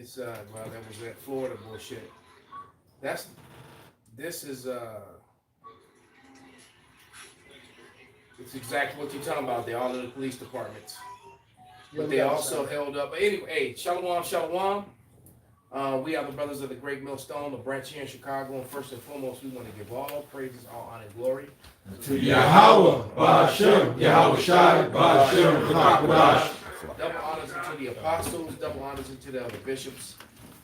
It's well, that was that Florida bullshit. That's this is it's exactly what you're talking about. They're all in the police departments, Yeah, but we they got also held up. But anyway, hey, shalom, shalom. We are the brothers of the Great Millstone, the branch here in Chicago, and first and foremost, we want to give all praises, all honor, and glory To Yahweh, Ba'ashem, Yahweh Shai, Ba'ashem, B'Chakadash. double honors unto the apostles, double honors unto the other bishops.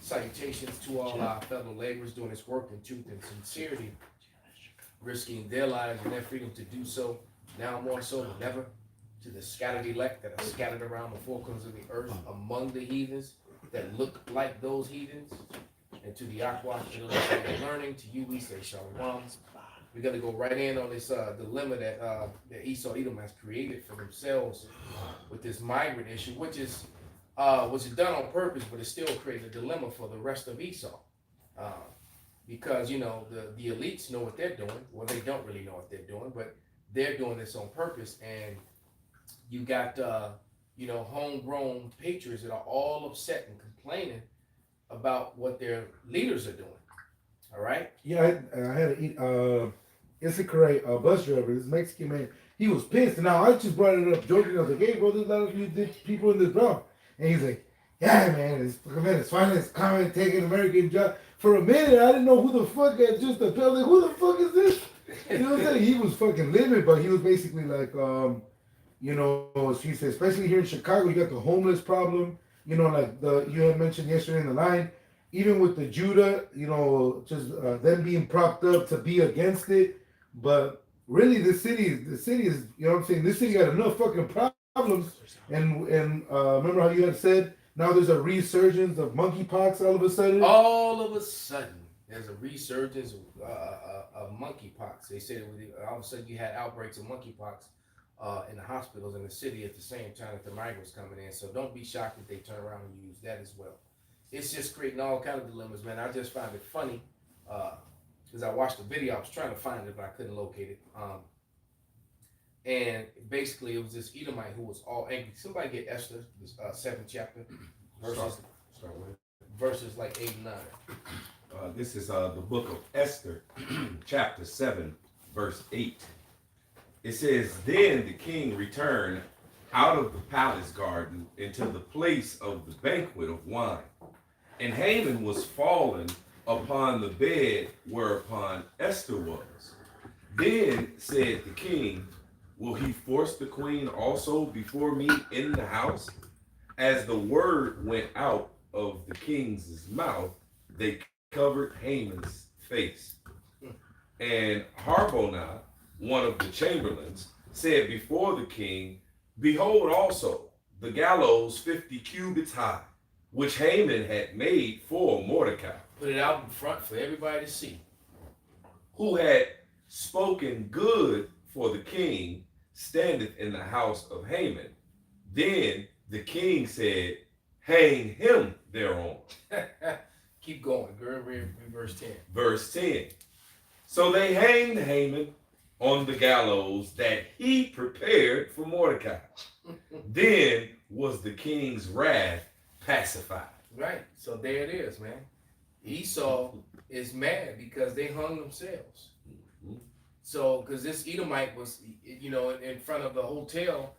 Salutations to all our fellow laborers doing this work in truth and sincerity, risking their lives and their freedom to do so, now more so than ever. To the scattered elect that are scattered around the four corners of the earth among the heathens that look like those heathens, and to the Aqua that are learning, to you we say shalom. We're gonna go right in on this dilemma that Esau Edom has created for themselves with this migrant issue, which is was done on purpose, but it still created a dilemma for the rest of Esau, because you know the elites know what they're doing. Well, they don't really know what they're doing, but they're doing this on purpose, and you got you know homegrown patriots that are all upset and complaining about what their leaders are doing. All right. Yeah, I had a Issachar bus driver, this Mexican man. He was pissed. And now I just brought it up joking. I was like, hey, bro, there's a lot of you people in this job. And he's like, yeah, man, it's finally coming, taking American job. For a minute, I didn't know who the fuck had just appeared. I was like, who the fuck is this? You know what I'm saying? He was fucking livid, but he was basically like, you know, she said, especially here in Chicago, you got the homeless problem. You know, like you had mentioned yesterday in the line. Even with the Judah, you know, just them being propped up to be against it. But really, the city is, you know what I'm saying? This city got enough fucking problems. And remember how you had said now there's a resurgence of monkeypox all of a sudden? All of a sudden, there's a resurgence of monkeypox. They said all of a sudden you had outbreaks of monkeypox in the hospitals in the city at the same time that the migrants coming in. So don't be shocked if they turn around and use that as well. It's just creating all kind of dilemmas, man. I just find it funny because I watched the video. I was trying to find it, but I couldn't locate it. And basically, it was this Edomite who was all angry. Somebody get Esther, this 7th chapter, verses like 8 and 9. This is the book of Esther, chapter 7, verse 8. It says, then the king returned out of the palace garden into the place of the banquet of wine. And Haman was fallen upon the bed whereupon Esther was. Then said the king, will he force the queen also before me in the house? As the word went out of the king's mouth, they covered Haman's face. And Harbonah, one of the chamberlains, said before the king, behold also the gallows 50 cubits high, which Haman had made for Mordecai. Put it out in front for everybody to see. Who had spoken good for the king, standeth in the house of Haman. Then the king said, hang him thereon. Keep going. Go read verse 10. Verse 10. So they hanged Haman on the gallows that he prepared for Mordecai. Then was the king's wrath pacified. Right. So there it is, man. Esau is mad because they hung themselves. So, because this Edomite was, you know, in front of the hotel,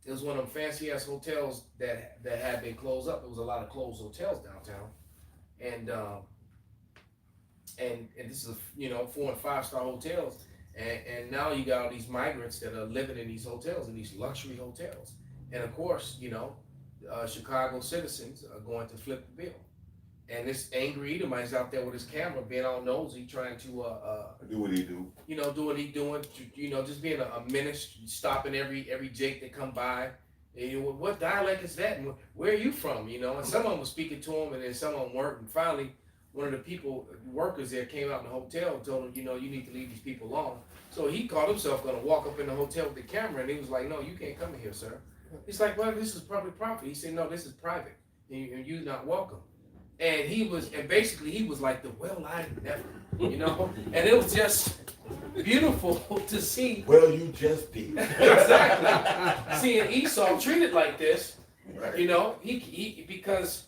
it was one of them fancy ass hotels that had been closed up. There was a lot of closed hotels downtown, and this is, you know, 4 and 5 star hotels, and now you got all these migrants that are living in these hotels, in these luxury hotels, and of course, you know, Chicago citizens are going to flip the bill. And this angry Edomite's out there with his camera, being all nosy, trying to do what he do. You know, do what he doing. You know, just being a menace, stopping every Jake that come by. And, you know, what dialect is that? And where are you from? You know, and some of them was speaking to him, and then some of them weren't. And finally, one of the workers there came out in the hotel and told him, you know, you need to leave these people alone. So he called himself going to walk up in the hotel with the camera, and he was like, no, you can't come in here, sir. He's like, well, this is public property. He said, no, this is private, and you're not welcome. And he was like the well-lighted never, you know? And it was just beautiful to see. Well, you just did. Exactly. Seeing Esau treated like this, you know, he because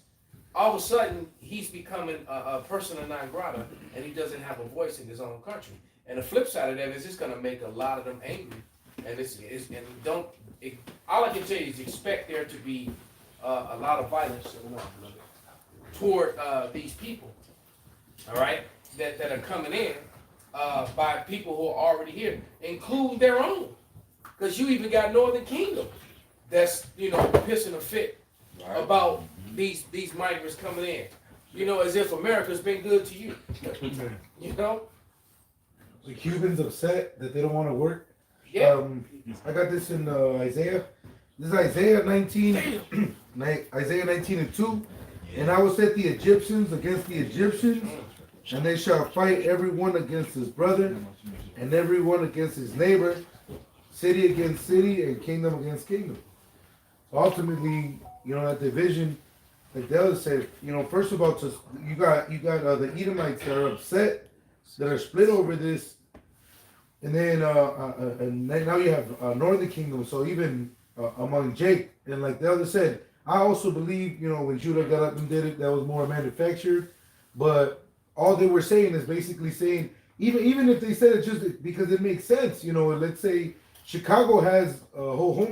all of a sudden he's becoming a persona non grata, and he doesn't have a voice in his own country. And the flip side of that is it's going to make a lot of them angry. And all I can tell you is expect there to be a lot of violence toward these people. All right, that are coming in by people who are already here, including their own. Because you even got Northern Kingdom that's pissing a fit about these migrants coming in. As if America's been good to you. The Cubans upset that they don't want to work. Yeah. I got this in Isaiah. This is Isaiah 19, Isaiah 19:2. And I will set the Egyptians against the Egyptians, and they shall fight every one against his brother, and every one against his neighbor, city against city, and kingdom against kingdom. So ultimately, that division, like the other said, first of all, you got the Edomites that are upset, that are split over this, and then now you have Northern Kingdom. So even among Jake, and like the other said, I also believe when Judah got up and did it, that was more manufactured. But all they were saying is basically saying, even if they said it just because it makes sense, let's say Chicago has a whole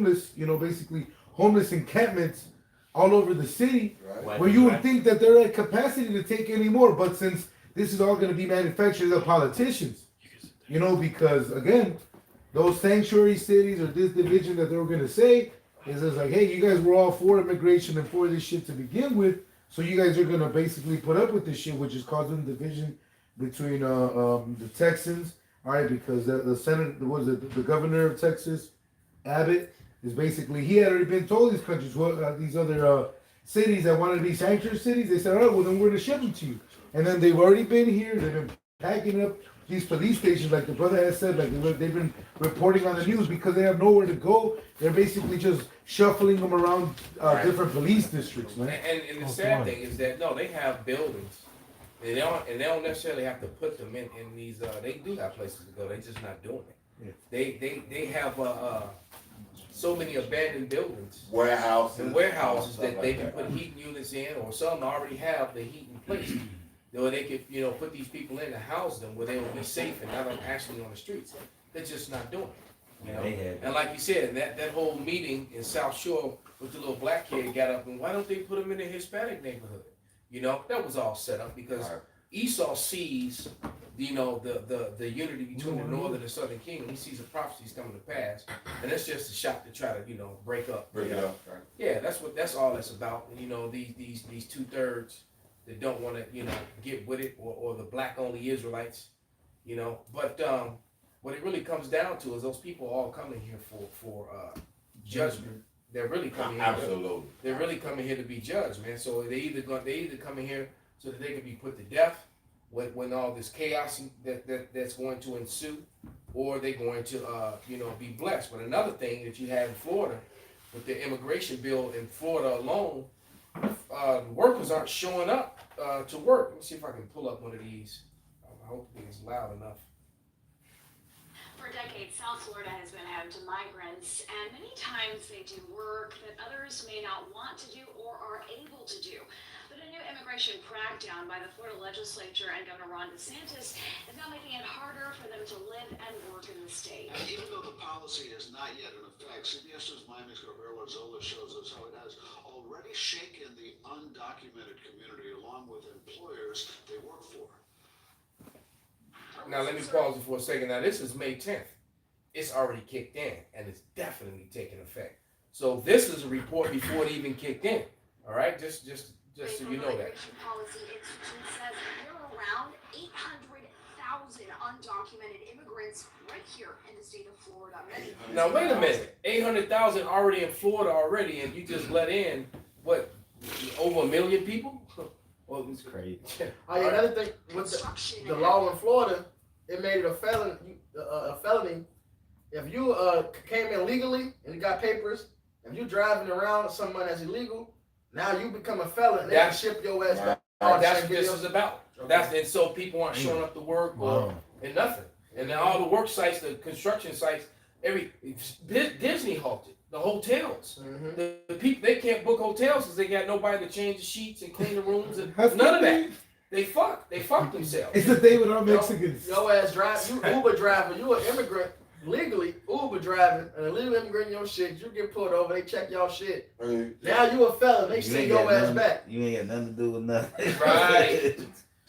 basically homeless encampments all over the city, where you would think that they're at capacity to take any more, but since this is all going to be manufactured of politicians, because again, those sanctuary cities or this division that they were going to say is just like, hey, you guys were all for immigration and for this shit to begin with, so you guys are going to basically put up with this shit, which is causing division between the Texans, all right, because the Senate, the governor of Texas, Abbott, is basically, he had already been told these countries, these other cities that wanted to be sanctuary cities, they said, all right, well then we're going to ship them to you. And then they've already been here, they've been packing up these police stations, like the brother has said, like they've been reporting on the news because they have nowhere to go. They're basically just shuffling them around different police districts, man. And the sad thing is that, no, they have buildings. And they don't necessarily have to put them in these, they do have places to go, they're just not doing it. Yeah. They have so many abandoned buildings. Warehouses that they can put heating units in, or some already have the heat in place. Where they could, put these people in to house them where they will be safe and not actually on the streets. They're just not doing it. And like you said, that whole meeting in South Shore with the little black kid got up, and why don't they put him in a Hispanic neighborhood? That was all set up because Esau sees, the unity between the northern and southern kingdom. He sees the prophecies coming to pass, and that's just a shot to try to, break up. Break it up, right? Yeah, that's all that's about. These 2/3 that don't want to, get with it, or the black only Israelites, But what it really comes down to is those people all coming here for judgment. They're really coming here. Absolutely. They're really coming here to be judged, man. So they either coming here so that they can be put to death when all this chaos that's going to ensue, or they're going to be blessed. But another thing that you have in Florida with the immigration bill in Florida alone, workers aren't showing up to work. Let me see if I can pull up one of these. I hope it's loud enough. For decades, South Florida has been home to migrants, and many times they do work that others may not want to do or are able to do. But a new immigration crackdown by the Florida legislature and Governor Ron DeSantis is now making it harder for them to live and work in the state. Even though the policy is not yet in effect, CBS News Miami's Gabriela Zola shows us how it has already shaken the undocumented community along with employers they work for. Now let me pause it for a second. Now this is May 10th. It's already kicked in, and it's definitely taking effect. So this is a report before it even kicked in. All right, just so you know that. Policy Institute says there are around 800,000 undocumented immigrants right here in the state of Florida. Now wait a minute, 800,000 already in Florida already, and you just let in what, over 1 million people? Well, it's crazy. Another thing with the law in Florida, it made it a felony. If you came in legally and you got papers, if you driving around with someone that's illegal, now you become a felon. And they can ship your ass back. That's what this is about. And so people aren't showing up to work and nothing. And then all the work sites, the construction sites, Disney halted. the hotels. Mhm. The people, they can't book hotels because they got nobody to change the sheets and clean the rooms and That's none of the that. thing. They fuck themselves. It's the thing with our Mexicans. Your ass drive, you Uber driver, you an immigrant, legally Uber driving, an illegal immigrant in your shit, you get pulled over, they check y'all shit. Hey, Now you a felon, they You send ain't your got ass nothing- back. You ain't got nothing to do with nothing. Right.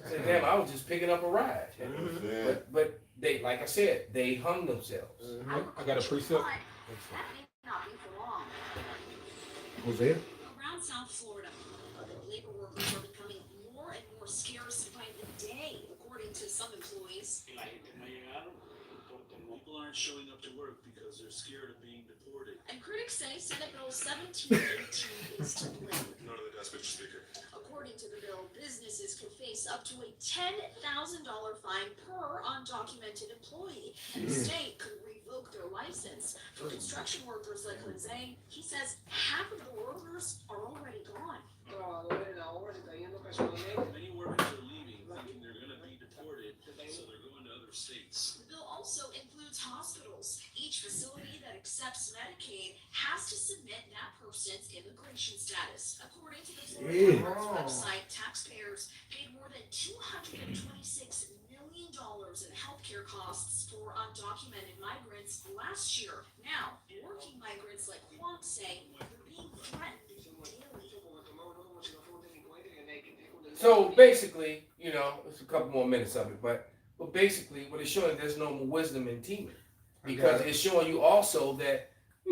I said, damn, I was just picking up a ride. yeah. But they, like I said, they hung themselves. I got a precept. That may not be for long. Jose? Around South Florida, labor workers are becoming more and more scarce by the day, according to some employees. People aren't showing up to work because they're scared of being deported. And critics say Senate Bill 1718 is to blame. None of the desk, Mr. Speaker. According to the bill, businesses could face up to a $10,000 fine per undocumented employee, and the state could revoke their license. For construction workers like Jose, he says half of the workers are already gone. Many workers are leaving thinking they're going to be deported, so they're going to other states. The bill also includes hospitals. Each facility that accepts Medicaid has to submit that person's immigration status. According to the Florida Government's website, taxpayers paid more than $226 million in healthcare costs for undocumented migrants last year. Now, working migrants like Juan say they're being threatened daily. So basically, you know, it's a couple more minutes of it, but basically what it's showing, there's no more wisdom in teaming. Because it's showing you also that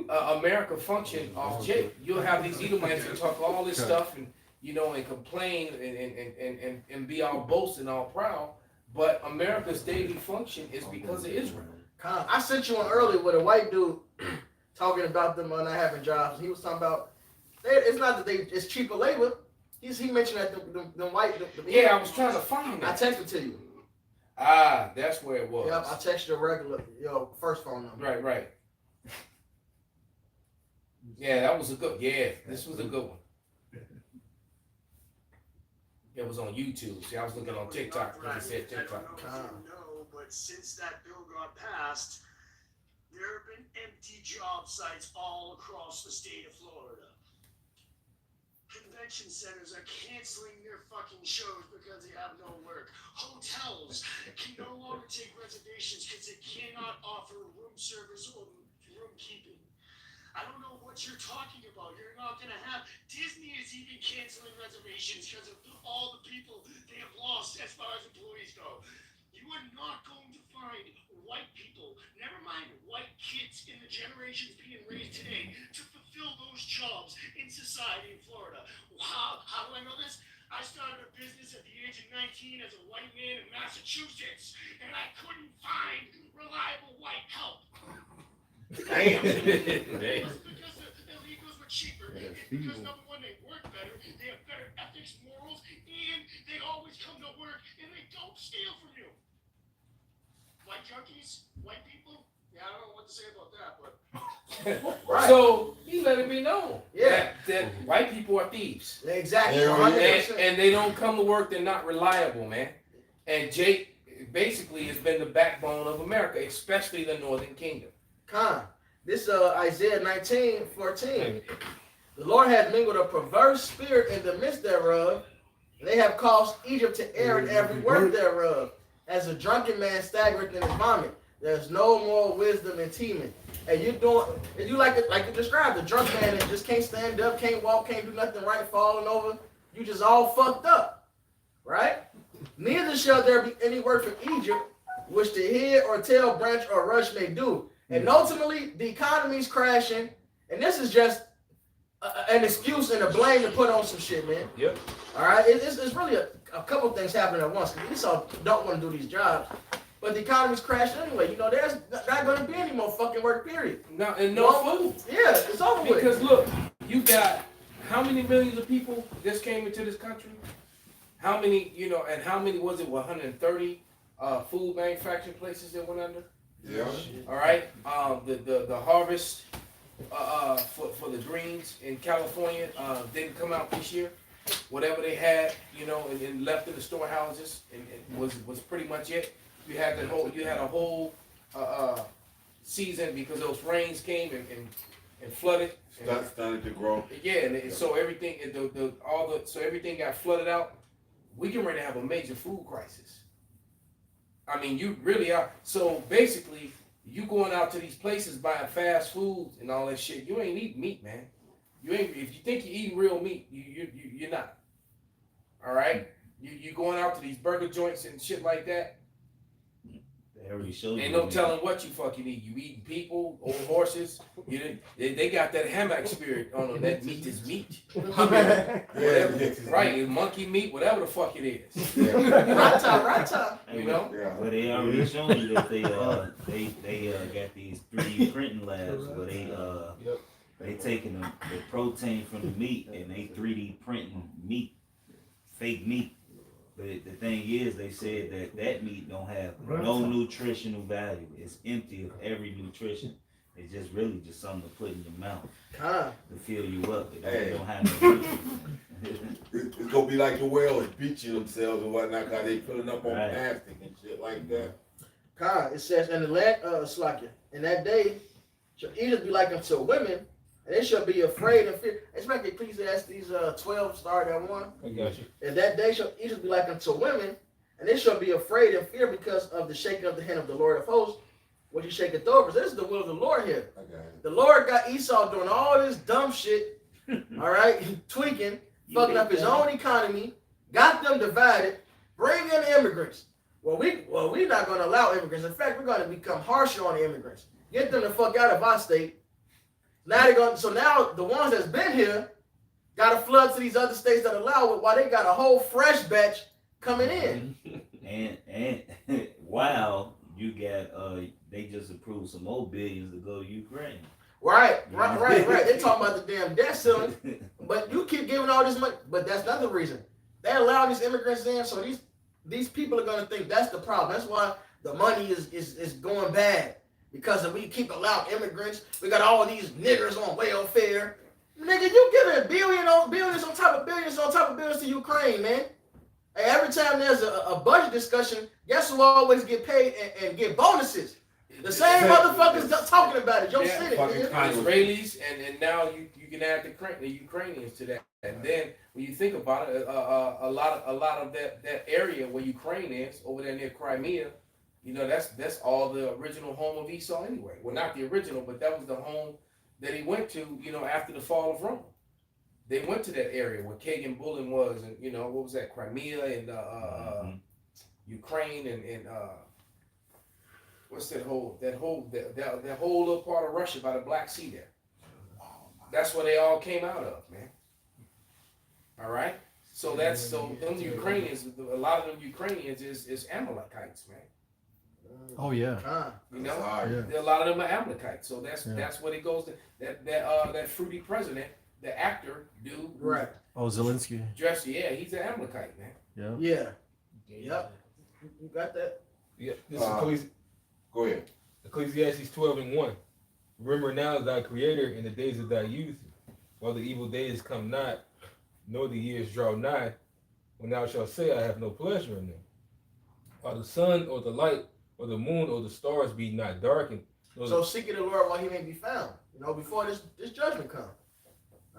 America function off Jake. You'll have these Edomites who talk all this stuff and, you know, and complain and be all boasting, all proud. But America's daily function is because of Israel. I sent you one earlier with a white dude talking about them not having jobs. He was talking about, it's not that it's cheaper labor. He mentioned that the white. Yeah, I was trying to find I that. texted to you. Ah, that's where it was. Yep, I texted your regular, first phone number. Right. Yeah, that was a good. Yeah, this was a good one. It was on YouTube. See, I was looking on TikTok because it said TikTok. I don't know if you know, but since that bill got passed, there have been empty job sites all across the state of Florida. Convention centers are canceling their fucking shows because they have no work. Hotels can no longer take reservations because they cannot offer room service or room keeping. I don't know what you're talking about. You're not going to have. Disney is even canceling reservations because of all the people they have lost as far as employees go. You are not going to find white people, never mind white kids in the generations being raised today, to fulfill those jobs in society in Florida. How do I know this? I started a business at the age of 19 as a white man in Massachusetts, and I couldn't find reliable white help. It's because the illegals were cheaper. It's because, number one, they work better, they have better ethics, morals, and they always come to work, and they don't steal from you. White junkies, white people, yeah, I don't know what to say about that, but Right. So he let it be known Yeah. that white people are thieves. Exactly. Yeah, 100%. And they don't come to work, they're not reliable, man. And Jake basically has been the backbone of America, especially the Northern Kingdom. This Isaiah 19:14. The Lord hath mingled a perverse spirit in the midst thereof, and they have caused Egypt to err in every work thereof, as a drunken man staggereth in his vomit. There's no more wisdom in teaming. And you like you described, the drunk man that just can't stand up, can't walk, can't do nothing right, falling over. You just all fucked up, right? Neither shall there be any work for Egypt, which the head or tail, branch or rush may do. And ultimately, the economy's crashing, and this is just an excuse and a blame to put on some shit, man. Yep. All right, it's really a couple things happening at once. Because we all don't want to do these jobs, but the economy's crashing anyway. You know, there's not going to be any more fucking work. Period. No, and no food. Yeah, it's over with. Because look, you got how many millions of people just came into this country? How many, and how many was it? 130 food manufacturing places that went under? Yeah. All right. The harvest for the greens in California didn't come out this year. Whatever they had, and left in the storehouses, and was pretty much it. You had a whole season because those rains came and and flooded. Started to grow. Yeah, and so everything, so everything got flooded out. We getting ready to have a major food crisis. I mean, you really are. So basically, you going out to these places buying fast food and all that shit. You ain't eating meat, man. You ain't. If you think you're eating real meat, you're not. All right. You going out to these burger joints and shit like that. They already showed Ain't you. no telling what you fucking eat. You eating people, old horses. They got that hammock spirit on them. That meat is meat. Whatever, right? Monkey meat, whatever the fuck it is. Right time. Hey, You know? Yeah. But they already shown you that they got these 3D printing labs where they taking the protein from the meat and they 3D printing meat, fake meat. But the thing is, they said that meat don't have no nutritional value. It's empty of every nutrition. It's just really just something to put in your mouth to fill you up. It don't have no nutrition. It's gonna be like the whales beaching themselves and whatnot, cause they filling up on Right. plastic and shit like that. It says, and the land, Slakia, in that day, shall Egypt be like unto women, and they shall be afraid and fear. It's like Ecclesiastes 12 start at 1. I got you. And that day shall Egypt be like unto women, and they shall be afraid and fear because of the shaking of the hand of the Lord of hosts, which he shaketh over. So this is the will of the Lord here. I got it. The Lord got Esau doing all this dumb shit, all right, tweaking, fucking up his own economy, got them divided, bring in immigrants. Well, we're not going to allow immigrants. In fact, we're going to become harsher on the immigrants. Get them the fuck out of our state. Now they're going. So now the ones that's been here got to flood to these other states that allow it, while they got a whole fresh batch coming in. And wow, you got they just approved some more billions to go to Ukraine. Right. They talking about the damn debt ceiling, but you keep giving all this money. But that's not the reason. They allow these immigrants in, so these people are gonna think that's the problem. That's why the money is going bad, because if we keep allowing immigrants, we got all these niggers on welfare. Nigga, you giving billions on top of billions to Ukraine, man. Hey, every time there's a budget discussion, guess who always get paid and get bonuses? The same motherfuckers talking about it. Your city, nigga. Israelis, and now you can add the Ukrainians to that. And then when you think about it, a lot of that area where Ukraine is over there near Crimea, you know, that's all the original home of Esau anyway. Well, not the original, but that was the home that he went to, you know, after the fall of Rome. They went to that area where Kagan Bullen was, and you know, what was that, Crimea and Ukraine and what's that whole little part of Russia by the Black Sea there. That's where they all came out of, man. All right. So them Ukrainians, a lot of them Ukrainians is Amalekites, man. Oh yeah. You know, Yeah. a lot of them are Amalekites. So that's what it goes to. That fruity president, the actor dude, Right. Oh, Zelensky. dressed, he's an Amalekite, man. Yeah. Yeah. Yep. You got that? Yeah, this is Go ahead. Ecclesiastes 12:1. Remember now thy creator in the days of thy youth, while the evil days come not, nor the years draw nigh, when thou shalt say, I have no pleasure in them. While the sun or the light or the moon or the stars be not darkened. So seek the Lord while he may be found. You know, before this judgment comes.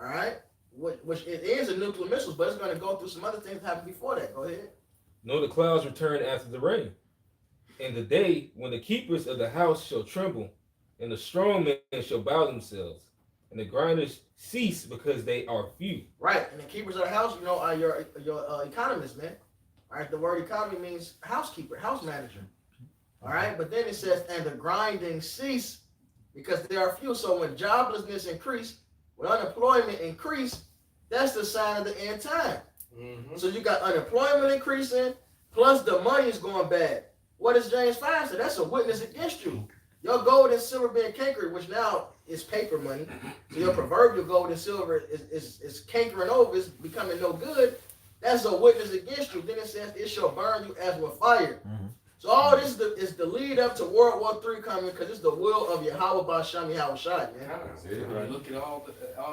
All right? Which it is a nuclear missiles, but it's going to go through some other things that happen before that. Go ahead. Nor the clouds return after the rain. In the day when the keepers of the house shall tremble, and the strong men shall bow themselves, and the grinders cease because they are few. Right. And the keepers of the house, you know, are your economists, man. All right. The word economy means housekeeper, house manager. All right. But then it says, and the grinding cease because they are few. So when joblessness increase, when unemployment increase, that's the sign of the end time. Mm-hmm. So you got unemployment increasing, plus the money is going bad. What does James 5 say? That's a witness against you. Your gold and silver being cankered, which now is paper money. So your proverbial gold and silver is cankering over, it's becoming no good. That's a witness against you. Then it says, it shall burn you as with fire. Mm-hmm. So all this is the lead up to World War III coming, because it's the will of Yahweh Basham Yahweh Shai, man. You look at all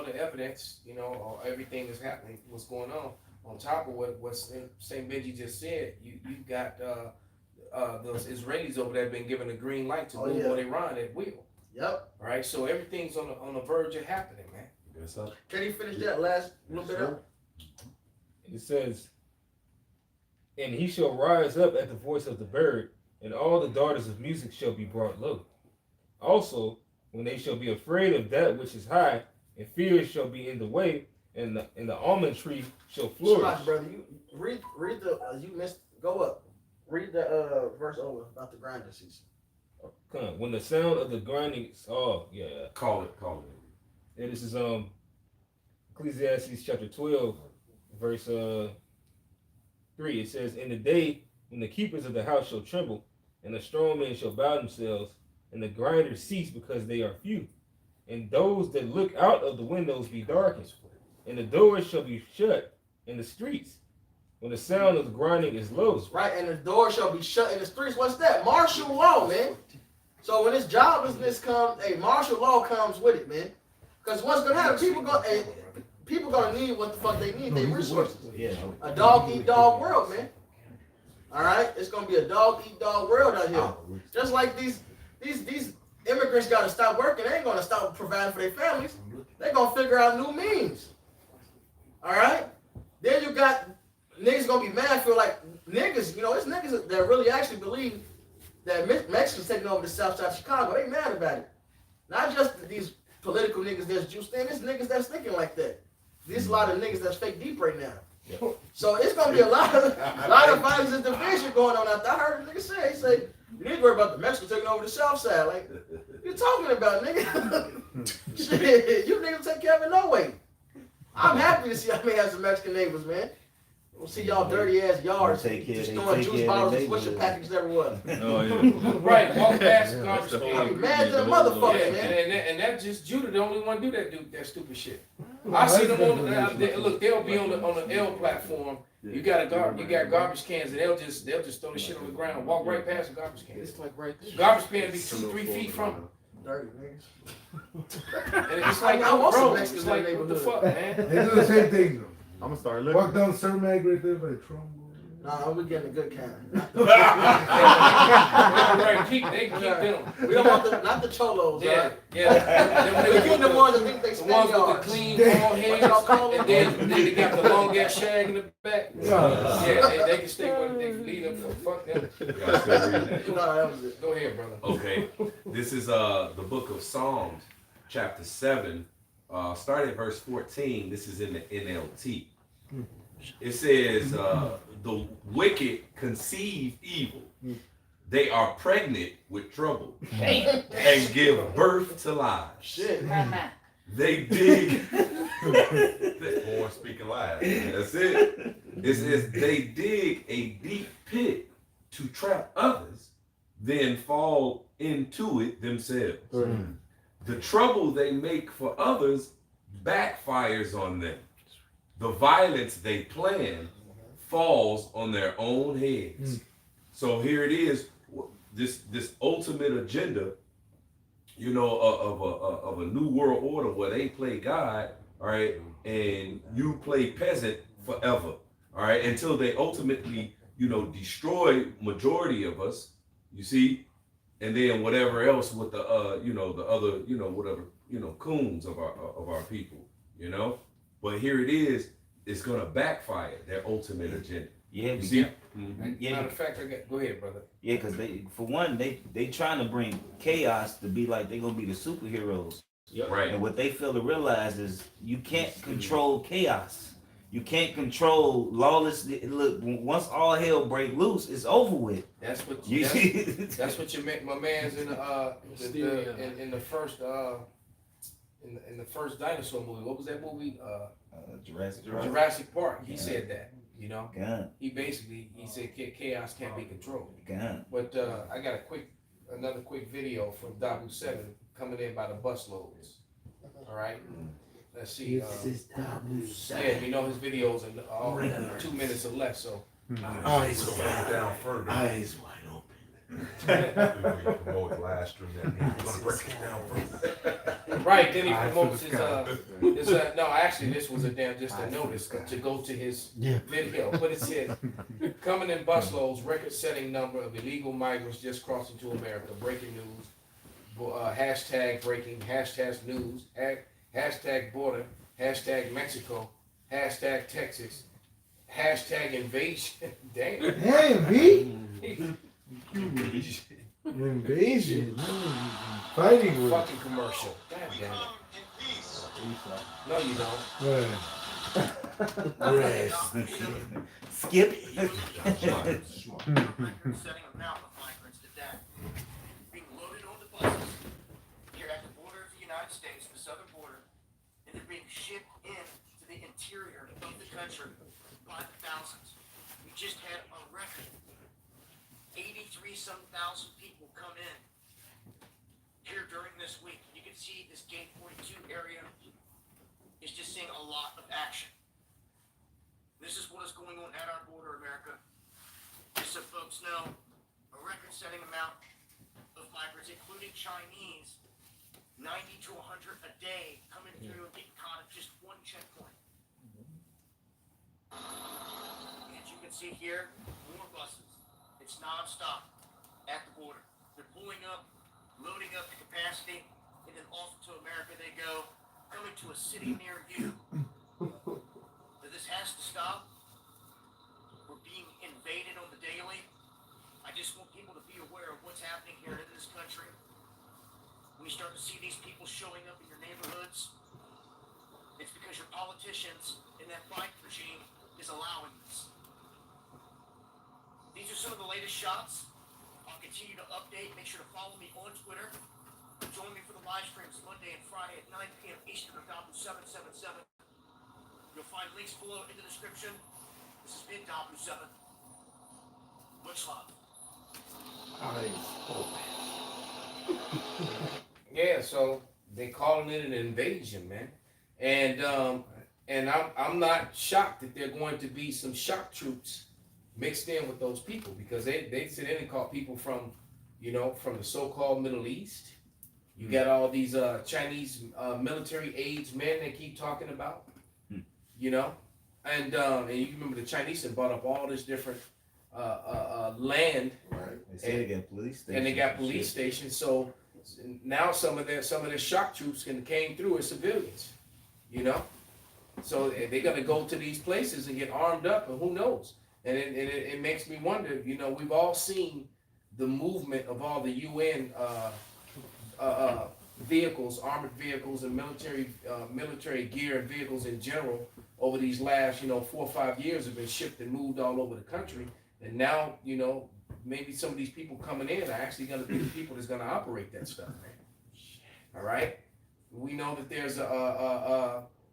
the evidence, you know, everything that's happening, what's going on. On top of what St. Benji just said, you got those Israelis over there been given a green light to move on Iran at will. Yep. All right, so everything's on the verge of happening, man. Yes, sir. Can you finish that last little bit up? It says, and he shall rise up at the voice of the bird, and all the daughters of music shall be brought low. Also, when they shall be afraid of that which is high, and fear shall be in the way, and the almond tree shall flourish. Shabbat, brother, you read the you missed. Go up. Read the verse over about the grinding season. Come, when the sound of the grinding, oh yeah, Call it. and this is Ecclesiastes chapter 12, verse 3. It says, in the day when the keepers of the house shall tremble, and the strong men shall bow themselves, and the grinders cease because they are few, and those that look out of the windows be darkened, and the doors shall be shut in the streets, when the sound of the grinding is low. Right, and the door shall be shut in the streets. What's that? Martial law, man. So when this joblessness comes, martial law comes with it, man. Because what's gonna happen? People gonna need what the fuck they need. They resources. Yeah. A dog eat dog world, man. All right, it's gonna be a dog eat dog world out here. Just like these immigrants gotta stop working. They ain't gonna stop providing for their families. They gonna figure out new means. All right. Then you got niggas gonna be mad. Feel like niggas. You know, it's niggas that really actually believe that Mexicans taking over the south side of Chicago. They mad about it. Not just these political niggas that's juiced in. It's niggas that's thinking like that. There's a lot of niggas that's fake deep right now. Yep. So it's gonna be a lot of violence and division going on out there. I heard a nigga say, he said, you need to worry about the Mexicans taking over the south side. Like, you talking about, nigga? Shit, you niggas take care of it no way. I'm happy to see I may have some Mexican neighbors, man. We'll see y'all dirty ass yards just throwing juice bottles and swisher packages everywhere. Oh yeah. Right, walk past the garbage I can. be mad to the motherfucker, man. And that just Judah the only one do that stupid shit. I see them on look, they'll be on the L platform. You got garbage cans and they'll just throw the shit on the ground, walk right past the garbage can. It's like right there. Garbage can be 2-3 feet from them. Dirty niggas. And it's like, I want some bro, Mexicans it's like, in the what the neighborhood. fuck, man? They do the same thing though. I'm gonna start looking. Walk down Cermak right there by the trombone. Nah, we getting a good kind. Right, they keep them. We don't want not the cholos, Yeah, right? yeah. We get the ones that think they The stand ones with the yards. clean bald heads, and then they got the long ass shag in the back. Yeah, they can stay with it. They can lead them for fuck them. Nah, that was it. Go ahead, brother. Okay, this is the book of Psalms, chapter 7. Start at verse 14. This is in the NLT. It says, the wicked conceive evil. They are pregnant with trouble and give birth to lies. Shit. They dig. Born speaking lies. That's it. It says they dig a deep pit to trap others, then fall into it themselves. The trouble they make for others backfires on them. The violence they plan falls on their own heads. So here it is, this ultimate agenda, you know, of a new world order where they play God, all right, and you play peasant forever, all right, until they ultimately, you know, destroy majority of us, you see, and then whatever else with the you know, the other, you know, whatever, you know, coons of our people, you know. But here it is, it's gonna backfire their ultimate agenda. Yeah, You see? Matter of fact, go ahead, brother. Yeah, because for one, they trying to bring chaos to be like they're gonna be the superheroes. Yep. Right. And what they fail to realize is you can't control chaos. You can't control lawless. Look, once all hell break loose, it's over with. That's what You see? that's what my man's in the first in the first dinosaur movie. What was that movie? Jurassic Park. He said that. You know, he said chaos can't be controlled. But I got another quick video from Dabu 7 coming in by the busloads. All right, let's see. This is Dabu 7. Yeah, you know his videos are all 2 minutes or less. So eyes wide open. Promote live stream that. Gonna break it down first. right, then he promotes his no, actually this was just a notice to go to his video, but it said coming in busloads, record-setting number of illegal migrants just crossing to America. Breaking news: hashtag breaking, hashtag news, hashtag border, hashtag Mexico, hashtag Texas, hashtag invasion. Damn. Damn, B. Invasion. Fighting with. Fucking commercial. God damn it. No, you don't. Right. Skip. Setting a mountain of migrants to death, being loaded onto buses here at the border of the United States, the southern border, and they're being shipped in to the interior of the country by the thousands. We just had a record. 83-some thousand people come in here during this week. You can see this Gate 42 area is just seeing a lot of action. This is what is going on at our border, America. Just so folks know, a record-setting amount of migrants, including Chinese, 90 to 100 a day coming through and getting caught at just one checkpoint. As you can see here, more buses. It's non-stop at the border. They're pulling up, loading up to capacity, and then off to America they go, coming to a city near you. But this has to stop. We're being invaded on the daily. I just want people to be aware of what's happening here in this country. When you start to see these people showing up in your neighborhoods, it's because your politicians in that Biden regime is allowing this. These are some of the latest shots. I'll continue to update. Make sure to follow me on Twitter. Join me for the live streams Monday and Friday at 9 p.m. Eastern on W777. You'll find links below in the description. This has been W7. Much love. Yeah, so they calling it an invasion, man. And I'm not shocked that there are going to be some shock troops mixed in with those people, because they sit in and call people from, from the so-called Middle East. You got all these Chinese military aides men they keep talking about, and you remember the Chinese had bought up all this different land, They say they got police stations. and they got police stations. So now some of their shock troops came through as civilians, So they're gonna go to these places and get armed up, and who knows? And it makes me wonder. We've all seen the movement of all the UN vehicles, armored vehicles, and military gear and vehicles in general over these last 4 or 5 years have been shipped and moved all over the country. And now maybe some of these people coming in are actually going to be the people that's going to operate that stuff, man. All right. We know that there's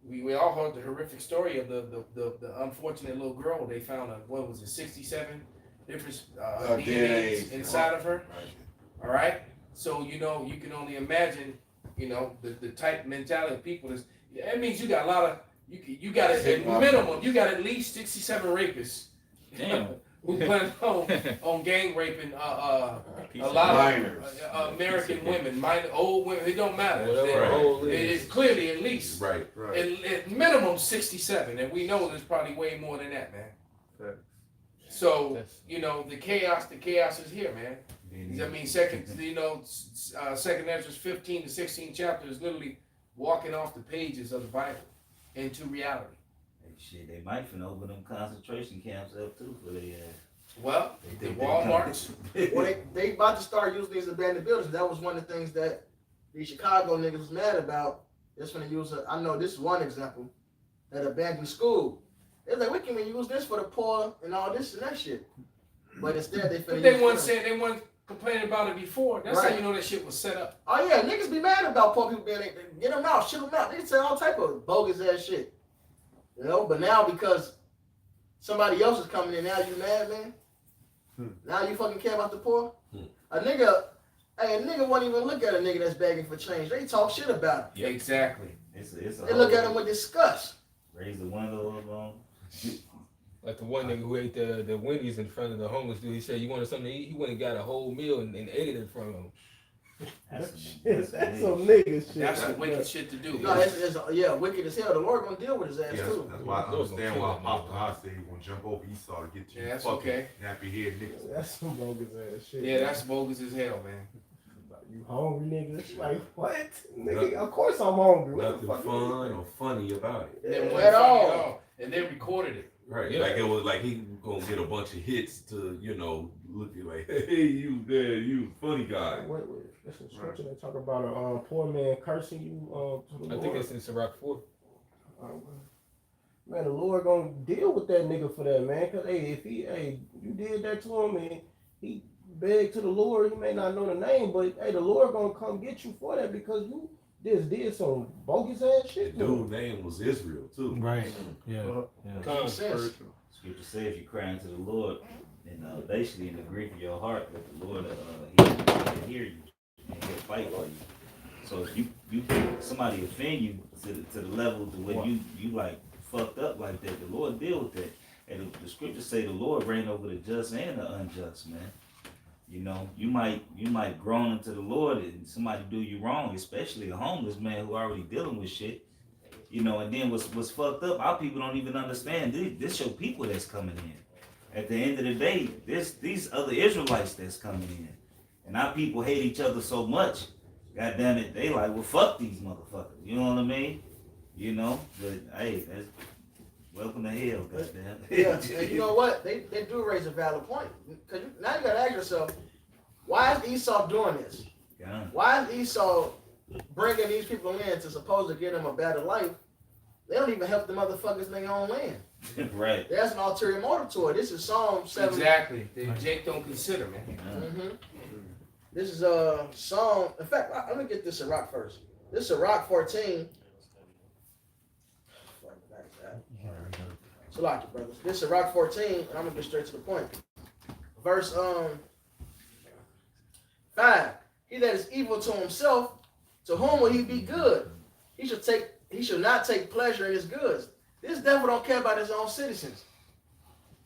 we all heard the horrific story of the unfortunate little girl. They found 67 different DNAs inside of her. All right. So you can only imagine the type mentality of people. That means you got a lot of you got at minimum you got at least 67 rapists. Damn. Who plan on gang raping a lot of American women, old women. It don't matter. It's clearly at least Right. at minimum 67, and we know there's probably way more than that, man. So the chaos is here, man. I mean, second Ezra's 15 to 16 chapter is literally walking off the pages of the Bible into reality. Shit, they might finna open them concentration camps up too for the Well, the Walmarts. Well, they about to start using these abandoned buildings. That was one of the things that the Chicago niggas was mad about. They're gonna use I know this is one example, that abandoned school. They're like, we can even use this for the poor and all this and that shit. But instead they finna But they weren't complaining about it before. That's Right. how you know that shit was set up. Oh yeah, niggas be mad about poor people being get them out, ship them out. They say all type of bogus ass shit. But now because somebody else is coming in, now you mad, man? Now you fucking care about the poor? A nigga won't even look at a nigga that's begging for change. They talk shit about it. Yeah, exactly. They look at him with disgust. Raise the window up on. Like the one nigga who ate the Wendy's in front of the homeless dude. He said, "You wanted something to eat?" He went and got a whole meal and ate it in front of him. That's some nigga shit. That's some wicked shit to do. No, wicked as hell. The Lord gonna deal with his ass too. That's why I understand why Apostle High said he gonna jump over Esau to get you. Yeah, that's fucking okay. nappy head niggas. That's some bogus ass shit. Yeah, that's bogus as hell, man. You hungry, nigga? It's like, what? Nigga, of course I'm hungry. What Nothing the fuck fun or funny about it. It wasn't At funny all. And they recorded it. Right. Yeah. Like it was like he gonna get a bunch of hits to, looking like, hey, you there, you funny guy. Wait, there's some scripture that talk about a poor man cursing you to the I Lord. think it's in Sirach 4. Man, the Lord gonna deal with that nigga for that, man. Cause if you did that to him and he begged to the Lord, he may not know the name, but the Lord gonna come get you for that because you just did some bogus ass shit. The dude's name was Israel too. Right. Yeah. Common sense. Scripture says you crying to the Lord, and basically in the grief of your heart, that the Lord he'll hear you and he'll fight for you. So if you somebody offend you to the level to where you like fucked up like that, the Lord deal with that. And the scriptures say the Lord reign over the just and the unjust, man. You might groan into the Lord and somebody do you wrong, especially a homeless man who already dealing with shit. And then what's fucked up, our people don't even understand. This your people that's coming in. At the end of the day, these other Israelites that's coming in. And our people hate each other so much. God damn it, they like, well, fuck these motherfuckers. You know what I mean? But hey, that's welcome to hell, goddamn. Yeah, and you know what? They do raise a valid point. Cause now you gotta ask yourself, why is Esau doing this? Yeah. Why is Esau bringing these people in to supposed to give them a better life? They don't even help the motherfuckers in their own land. Right. There's an ulterior motive to it. This is Psalm 7. Exactly. Jake don't consider, man. Mm-hmm. This is Psalm. In fact, let me get this Sirach first. This is Sirach 14. Salaki, brothers. This is Sirach 14, and I'm gonna get straight to the point. Verse 5. He that is evil to himself, to whom will he be good? He should not take pleasure in his goods. This devil don't care about his own citizens.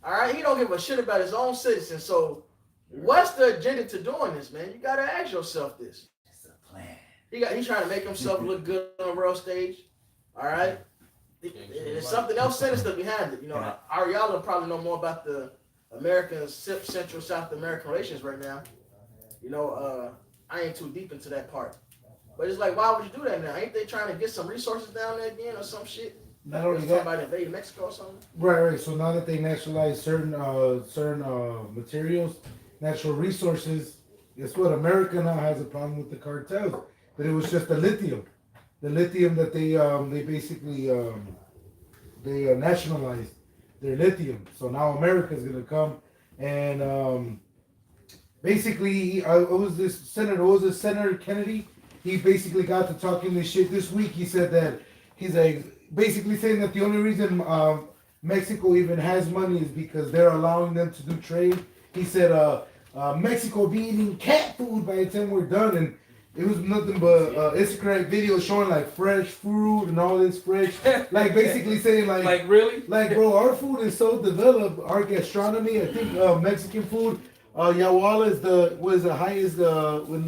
All right, he don't give a shit about his own citizens. So, what's the agenda to doing this, man? You gotta ask yourself this. It's a plan. He's trying to make himself look good on the world stage. All right. There's something else sinister behind it. Ariella probably know more about the American Central South American relations right now. I ain't too deep into that part. But it's like, why would you do that now? Ain't they trying to get some resources down there again or some shit? Not only that, somebody invade Mexico or something? right. So now that they nationalize certain materials, natural resources, guess what? America now has a problem with the cartels. But it was just the lithium that they basically nationalized their lithium. So now America is gonna come and basically it was this Senator Kennedy. He basically got to talking this shit this week. He said that he's like basically saying that the only reason Mexico even has money is because they're allowing them to do trade. He said Mexico be eating cat food by the time we're done, and it was nothing but Instagram videos showing like fresh fruit and all this fresh, like basically saying like really, like bro, our food is so developed. Our gastronomy, I think Mexican food. Yawala is the highest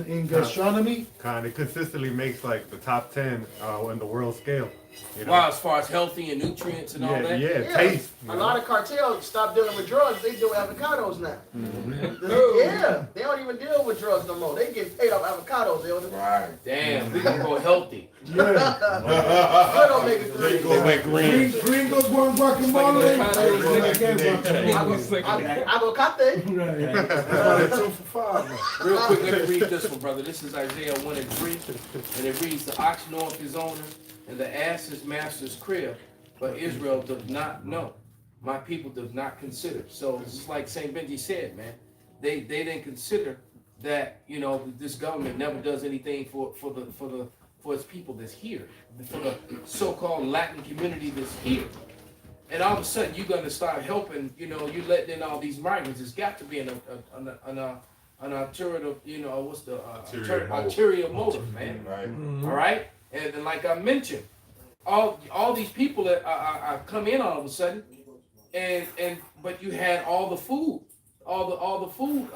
in gastronomy. Kind of consistently makes like the top 10 in the world scale. Wow, as far as healthy and nutrients and all that. Yeah, taste. A lot of cartels stop dealing with drugs. They deal with avocados now. Yeah, they don't even deal with drugs no more. They get paid off avocados. Right. Damn, we gonna go healthy. Yeah. Good omega-3. Go back green. Gringos going guacamole. Avocate. Right. 2 for 5. Real quick, let me read this one, brother. This is Isaiah 1:3, and it reads, "The ox knoweth his owner, and the ass his master's crib, but Israel does not know. My people does not consider." So it's just like St. Benji said, man. They didn't consider that this government never does anything for its people that's here, for the so-called Latin community that's here. And all of a sudden you're gonna start helping. You letting in all these migrants. It's got to be an alternative. What's the ulterior motive, man? Right. All right. And like I mentioned, all these people that are come in all of a sudden, but you had all the food, all the food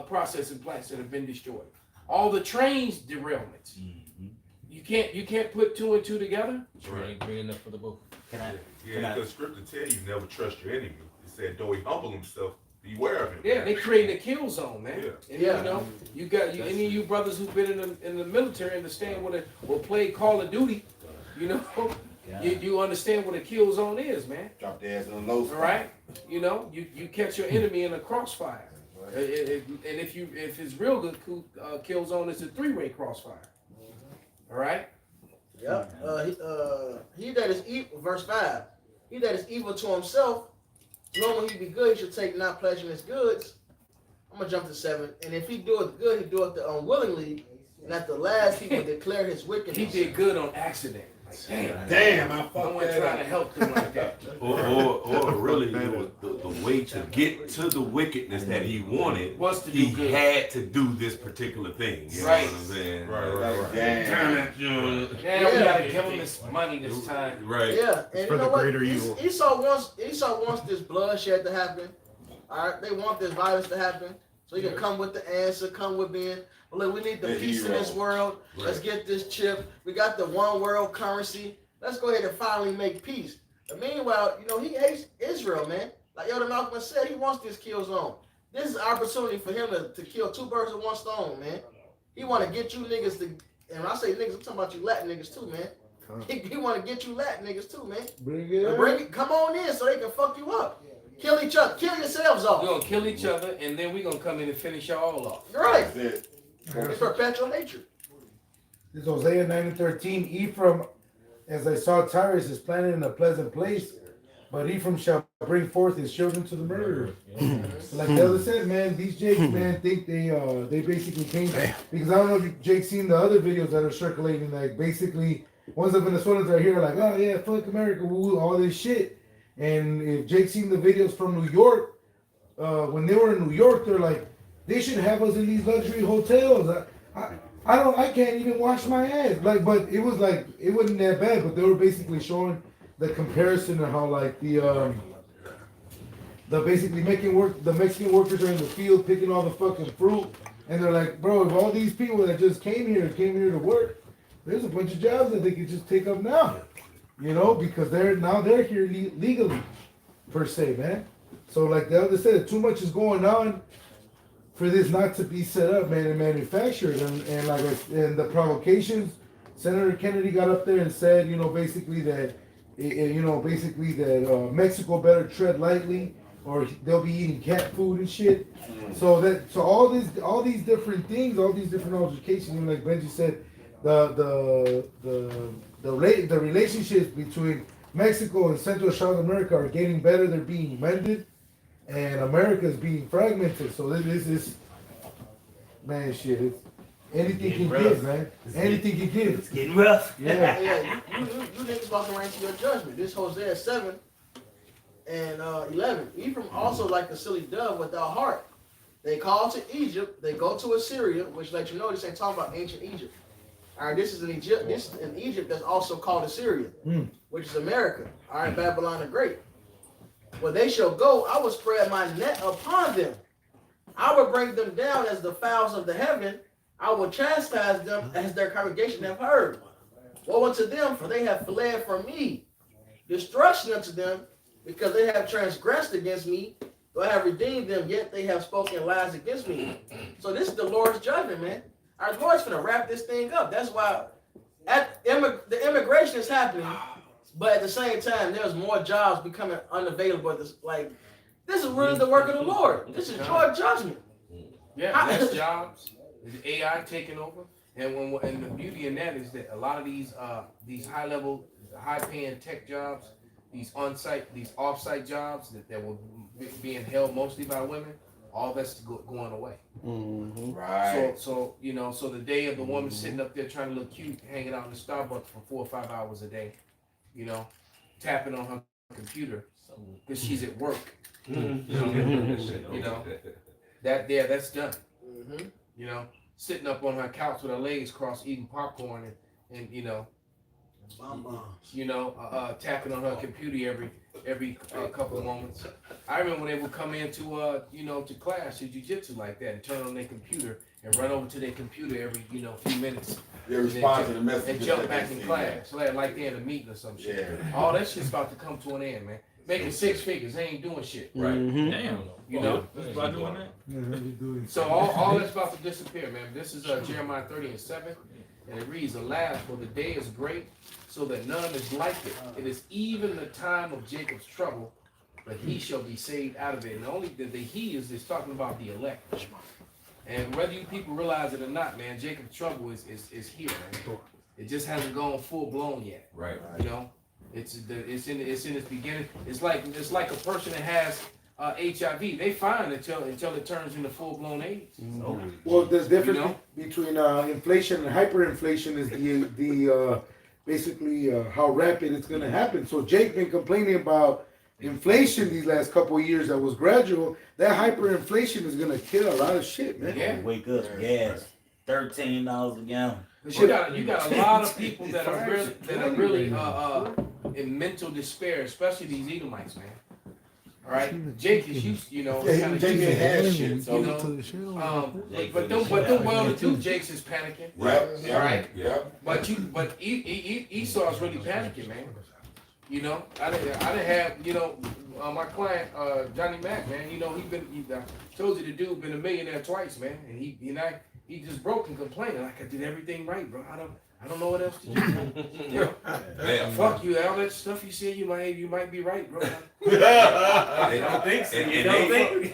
processing plants that have been destroyed, all the trains derailments. You can't put 2 and 2 together. Ain't big enough for the both. Yeah, because scripture tell you never trust your enemy. It said, though he humble himself, Beware of him. Yeah, they creating a kill zone, man. Yeah. And, Yeah. you know, you got any of you brothers who've been in the military understand what or played Call of Duty. You know, you understand what a kill zone is, man. Drop the ass on the low. All right, you know, you catch your enemy in a crossfire, and if it's real good kill zone, it's a 3-way crossfire. All right. Yep. He that is evil, verse 5. He that is evil to himself, knowing he be good, he should take not pleasure in his goods. I'm gonna jump to 7. And if he doeth good, he doeth it unwillingly, and at the last he will declare his wickedness. He did good on accident. Like, Damn, I I fucked wasn't that trying to up. help them like that. Or really, the way to get to the wickedness that he wanted Was to he do good. had to do this particular thing. You Right. know what I'm saying? Right. Damn. Now we gotta give him this money this time. Right. Yeah, and for you know the what? greater evil. Esau wants this bloodshed to happen. All right, they want this violence to happen, so he can come with the answer, come with being. Well, look, we need the The peace in hero. this world. Let's get this chip. We got the one world currency. Let's go ahead and finally make peace. But meanwhile, you know, he hates Israel, man. Like Elder Malcolm said, he wants this kill zone. This is an opportunity for him to kill 2 birds with 1 stone, man. He want to get you niggas to, and when I say niggas, I'm talking about you Latin niggas too, man. He want to get you Latin niggas too, man. Bring it. Come on in so they can fuck you up. Kill each other. Kill yourselves We're off. gonna kill each other, and then we're gonna come in and finish y'all off. Right. That's it. It's perpetual hatred. This is Hosea 9:13. Ephraim, as I saw Tyrus, is planted in a pleasant place, but Ephraim shall bring forth his children to the murder. Like the other said, man, these Jakes, man, think they basically came because I don't know if Jake's seen the other videos that are circulating. Like basically, ones of Venezuelans are here like, oh yeah, fuck America, woo, all this shit. And if Jake's seen the videos from New York, when they were in New York, they're like, they should have us in these luxury hotels. I can't even wash my hands. Like, but it was like, it wasn't that bad, but they were basically showing the comparison of how like the basically the Mexican workers are in the field picking all the fucking fruit, and they're like, bro, if all these people that just came here to work, there's a bunch of jobs that they could just take up now, you know, because they're here legally, per se, man. So like the other said, too much is going on for this not to be set up, man, and manufactured, and like and the provocations. Senator Kennedy got up there and said, you know, basically that, Mexico better tread lightly, or they'll be eating cat food and shit. So all these different things, all these different altercations, you know, like Benji said, the relationships between Mexico and Central South America are getting better. They're being mended, and America is being fragmented. So this is, man, shit. It's, anything can give, man. Anything can give. It's getting rough. Yeah. Yeah, you niggas walking around to your judgment. This Hosea 7 and 11. Ephraim also like a silly dove without heart. They call to Egypt. They go to Assyria, which lets you know this ain't talking about ancient Egypt. All right, this is in Egypt. This is in Egypt that's also called Assyria, which is America. All right, Babylon the Great. Where they shall go, I will spread my net upon them. I will bring them down as the fowls of the heaven. I will chastise them as their congregation have heard. Woe unto them, for they have fled from me. Destruction unto them, because they have transgressed against me. Though I have redeemed them, yet they have spoken lies against me. So this is the Lord's judgment, man. Our Lord's gonna wrap this thing up. That's why the immigration is happening, but at the same time, there's more jobs becoming unavailable. This is really the work of the Lord. This is your judgment. Yeah, less jobs. The AI taking over, and the beauty in that is that a lot of these high level, high paying tech jobs, these on-site, these off-site jobs that were being held mostly by women, all that's going away. Mm-hmm. Right. So you know, so the day of the woman sitting up there trying to look cute, hanging out in the Starbucks for 4 or 5 hours a day, you know, tapping on her computer because she's at work. You know, that's done. Mm-hmm. You know, sitting up on her couch with her legs crossed, eating popcorn, and you know, tapping on her computer every couple of moments. I remember when they would come into to class to jiu-jitsu like that and turn on their computer and run over to their computer every few minutes. They respond to the message and jump back in class, like they're in a meeting or some shit. Yeah. All that shit's about to come to an end, man. making 6 figures. They ain't doing shit. Right. Damn. You know? What's about doing that? So all that's about to disappear, man. This is Jeremiah 30:7, and it reads, "Alas, for the day is great, so that none is like it. It is even the time of Jacob's trouble, but he shall be saved out of it." And only the he is talking about the elect. And whether you people realize it or not, man, Jacob's trouble is here, man. It just hasn't gone full blown yet. Right. You know, it's in its beginning. It's like a person that has HIV. They fine until it turns into full blown AIDS. Well, the difference between inflation and hyperinflation is the basically how rapid it's gonna happen. So Jake been complaining about inflation these last couple of years that was gradual. That hyperinflation is gonna kill a lot of shit, man. Yeah. Wake up, gas, $13 a gallon. You got a lot of people that are really in mental despair, especially these Edomites, man. All right, Jake is used, you know, kind of Jake has shit, so you know. But them well-to-do Jakes is panicking. Right. All right. Yeah. But Esau's really panicking, man. You know, I didn't have, you know, my client Johnny Mack, man. You know, I told you the dude been a millionaire twice, man, and he just broke and complaining like I did everything right, bro. I don't know what else to do. You know? Man, Fuck you, all that stuff you said, you might be right, bro. They don't think so. And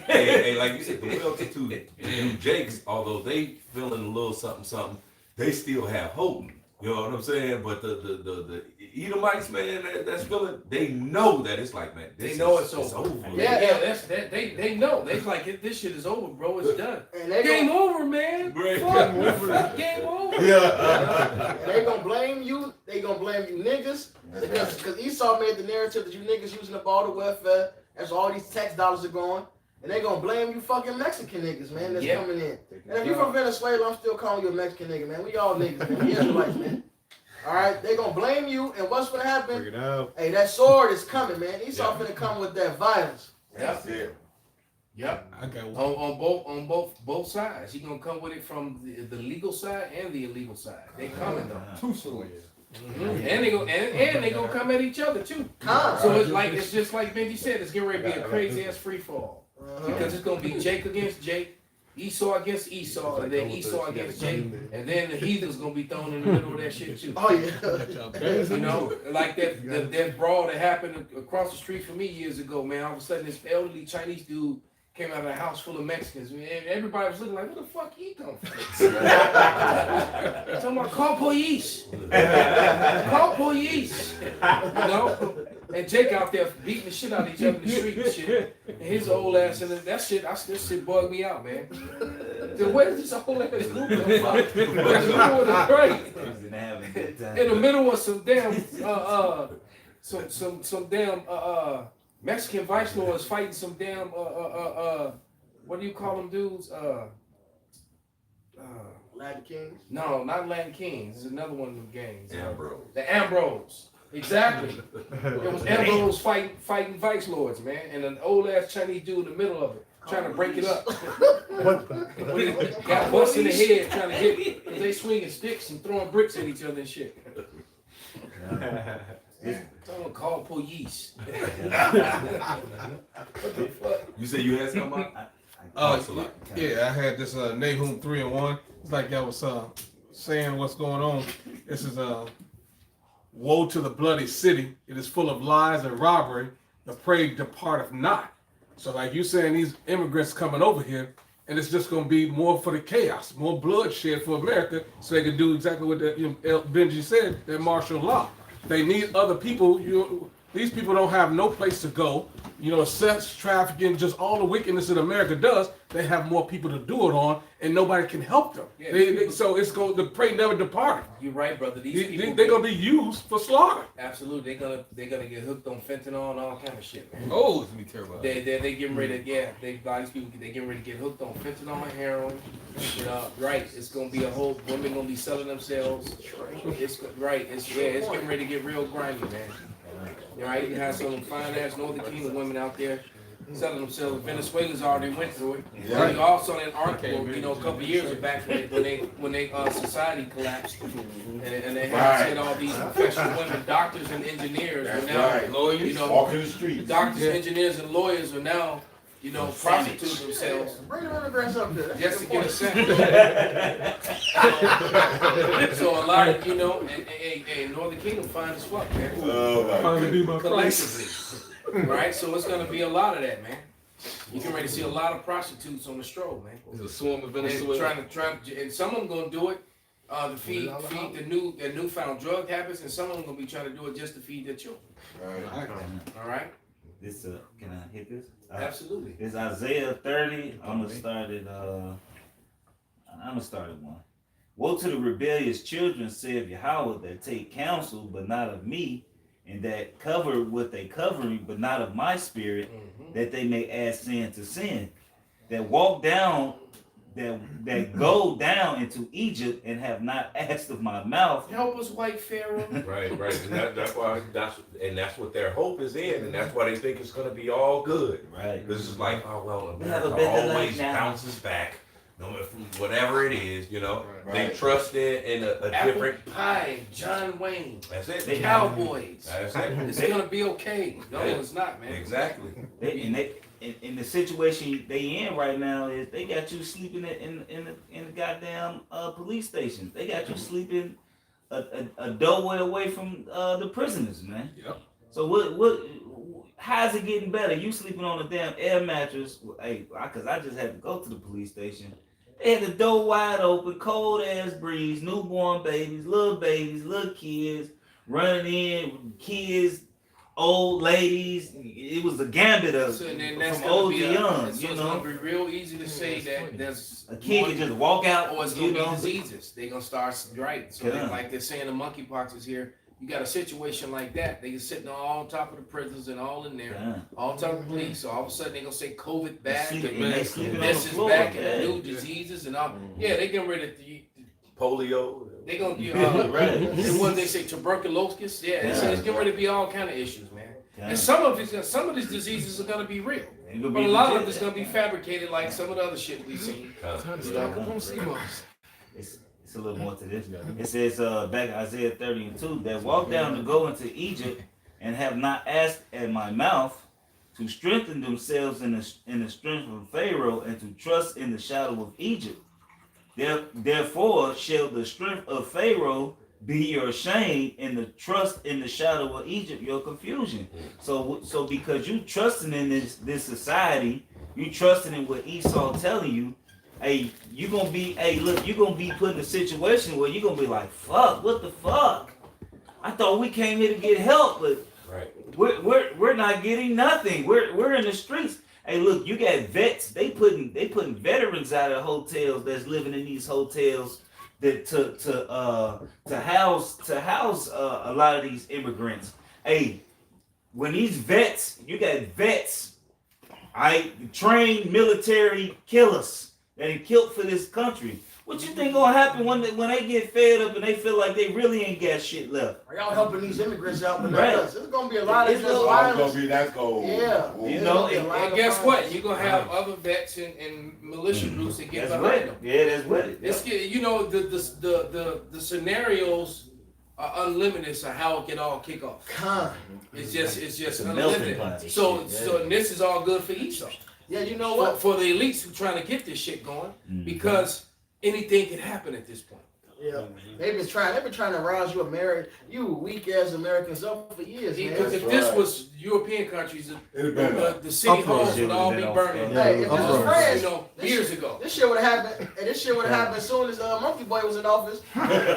they, like you said, the well-to-do Jakes, although they feeling a little something, they still have hope. You know what I'm saying? But the Edomites, man, that's feeling, they know that it's like, man, They know it's over. It's over. Yeah, they know. They like this shit is over, bro. It's done. And they Game over, man. Right. Fuck, game over. Yeah. And they gonna blame you. They gonna blame you niggas because Esau made the narrative that you niggas using up all the welfare. That's where all these tax dollars are going. And they gonna blame you fucking Mexican niggas, man, that's coming in. And if you from Venezuela, I'm still calling you a Mexican nigga, man. We all niggas, man. We Israelites, man. All right, they gonna blame you, and what's gonna happen? Bring it out. Hey, that sword is coming, man. Esau finna come with that violence. That's it. Yep. I got On both sides. He gonna come with it from the legal side and the illegal side. They coming though. Two swords. Mm-hmm. And they gonna come at each other too. So it's just like Benji said, it's getting ready to be a crazy ass free fall. Because it's gonna be Jake against Jake, Esau against Esau, and then Esau against Jake, and then the heathen's gonna be thrown in the middle of that shit too. Oh yeah. You know, like that brawl that happened across the street from me years ago, man. All of a sudden this elderly Chinese dude came out of a house full of Mexicans, man. Everybody was looking like, where the fuck he come from? Talking about call police. Call police. You know? And Jake out there beating the shit out of each other in the street and shit. And his old ass, and that shit bugged me out, man. Where did this old ass group come from? In the middle of some damn, some damn, Mexican vice lords fighting some damn, what do you call them dudes? Latin Kings? No, not Latin Kings. There's another one of them gangs. Ambrose. The Ambrose. Exactly. It was Ambrose fighting vice lords, man, and an old ass Chinese dude in the middle of it, trying to break it up. Got bust in the head trying to hit it. Cause they swinging sticks and throwing bricks at each other and shit. Someone call police. You said you had something? Yeah, I had this Nahum 3:1. It's like I was saying what's going on. This is woe to the bloody city. It is full of lies and robbery. The prey departeth not. So like you saying, these immigrants coming over here, and it's just going to be more for the chaos, more bloodshed for America, so they can do exactly what Benji said, that martial law. They need other people. These people don't have no place to go. You know, sex trafficking, just all the wickedness that America does, they have more people to do it on, and nobody can help them. Yeah, So it's going, the prey never depart. You're right, brother. These people, they're gonna be used for slaughter. Absolutely, they're gonna get hooked on fentanyl and all kind of shit, man. Oh, it's gonna be terrible. They getting ready to these people they getting ready to get hooked on fentanyl and heroin. You know, right? It's gonna be a whole women gonna be selling themselves. It's right. It's getting ready to get real grimy, man. You know, I even have some fine ass Northern Kingdom women out there selling themselves. Venezuelans already went through it. Yeah. You also saw that article, a couple of years back when they society collapsed, and they had said all these professional women, doctors and engineers, That's are now right. lawyers. Walking the streets. Doctors, engineers, and lawyers are now, prostitute themselves Bring the immigrants up there. just to get a sentence. So a lot of, and Northern Kingdom fine as fuck, man. Oh my goodness. Collectively. Right? So it's gonna be a lot of that, man. You can already see a lot of prostitutes on the stroll, man. There's a swarm of And Venezuela. and some of them gonna do it to feed the newfound drug habits, and some of them gonna be trying to do it just to feed their children. Right. All right? This can I hit this? Absolutely. It's Isaiah 30. I'm gonna start at 1. Woe to the rebellious children, saith Yahweh, that take counsel, but not of me, and that cover with a covering, but not of my spirit, that they may add sin to sin. That walk down, that go down into Egypt, and have not asked of my mouth. Help us, white Pharaoh. Right. And that's why that's what their hope is in, and that's why they think it's gonna be all good. Right. This is like, oh well, We have a America better always life now. bounces back, no matter whatever it is, They Right. trust in a Apple different. pie, John Wayne, That's it. They- Cowboys. That's it. It's gonna be okay. No, Yeah. it's not, man. Exactly. In the situation they in right now is they got you sleeping in the goddamn police station. They got you sleeping a doorway away from the prisoners, man. Yep. So what? How's it getting better? You sleeping on a damn air mattress? Hey, cause I just had to go to the police station. They had the door wide open, cold ass breeze, newborn babies, little kids running in, kids, old ladies. It was a gambit of So then that's from gonna old be to young. so You it's know, gonna be real easy to say that there's a kid can just walk out. or it's You gonna be know, diseases. They're gonna start right. So Yeah. like they're saying the monkeypox is here. You got a situation like that. They sitting all on top of the prisons and all in there, yeah. all on top of the police. So all of a sudden they're gonna say COVID back, Sleep- and and they sleeping on this the is floor, back, yeah. and new diseases and all. Yeah, they getting ready to. Polio. They gonna get Right. and what they say tuberculosis. Yeah, it's getting ready to be all kind of issues, man. Yeah. And some of these diseases are gonna be real, Ain't gonna but be a lot of legit. it's gonna be fabricated, like some of the other shit we've seen. It's a little more to this. It says back in Isaiah 30:2 that walk down to go into Egypt and have not asked at my mouth to strengthen themselves in the strength of Pharaoh and to trust in the shadow of Egypt. Therefore shall the strength of Pharaoh be your shame, and the trust in the shadow of Egypt your confusion. So because you trusting in this society, you trusting in what Esau telling you. Hey, you're gonna be put in a situation where you're gonna be like, fuck, what the fuck? I thought we came here to get help, but Right. we're not getting nothing. We're in the streets. Hey, look, you got vets. They putting veterans out of hotels that's living in these hotels that to house a lot of these immigrants. Hey, when these vets, you got vets, trained military killers. They killed for this country. What you think gonna happen when they get fed up and they feel like they really ain't got shit left? Are y'all helping these immigrants out, but not Right. us? There's gonna be a lot of It's just gonna- violence. That's cold. Yeah. You know, And guess what? You're gonna have other vets and militia groups that get That's behind what. them. Yeah, that's what it. It's the scenarios are unlimited. So how it can all kick off. It's just It's a melting unlimited. pot. So Yeah. and this is all good for Esau. Yeah, you know For, what? for the elites who trying to get this shit going, because anything can happen at this point. Yeah, they've been trying to rouse you weak ass Americans up for years, man. Because if this was European countries, It'd been the city halls would all be burning. Hey, if this was France, years ago. This shit would have happened, and this shit would have happened as soon as Monkey Boy was in office. And the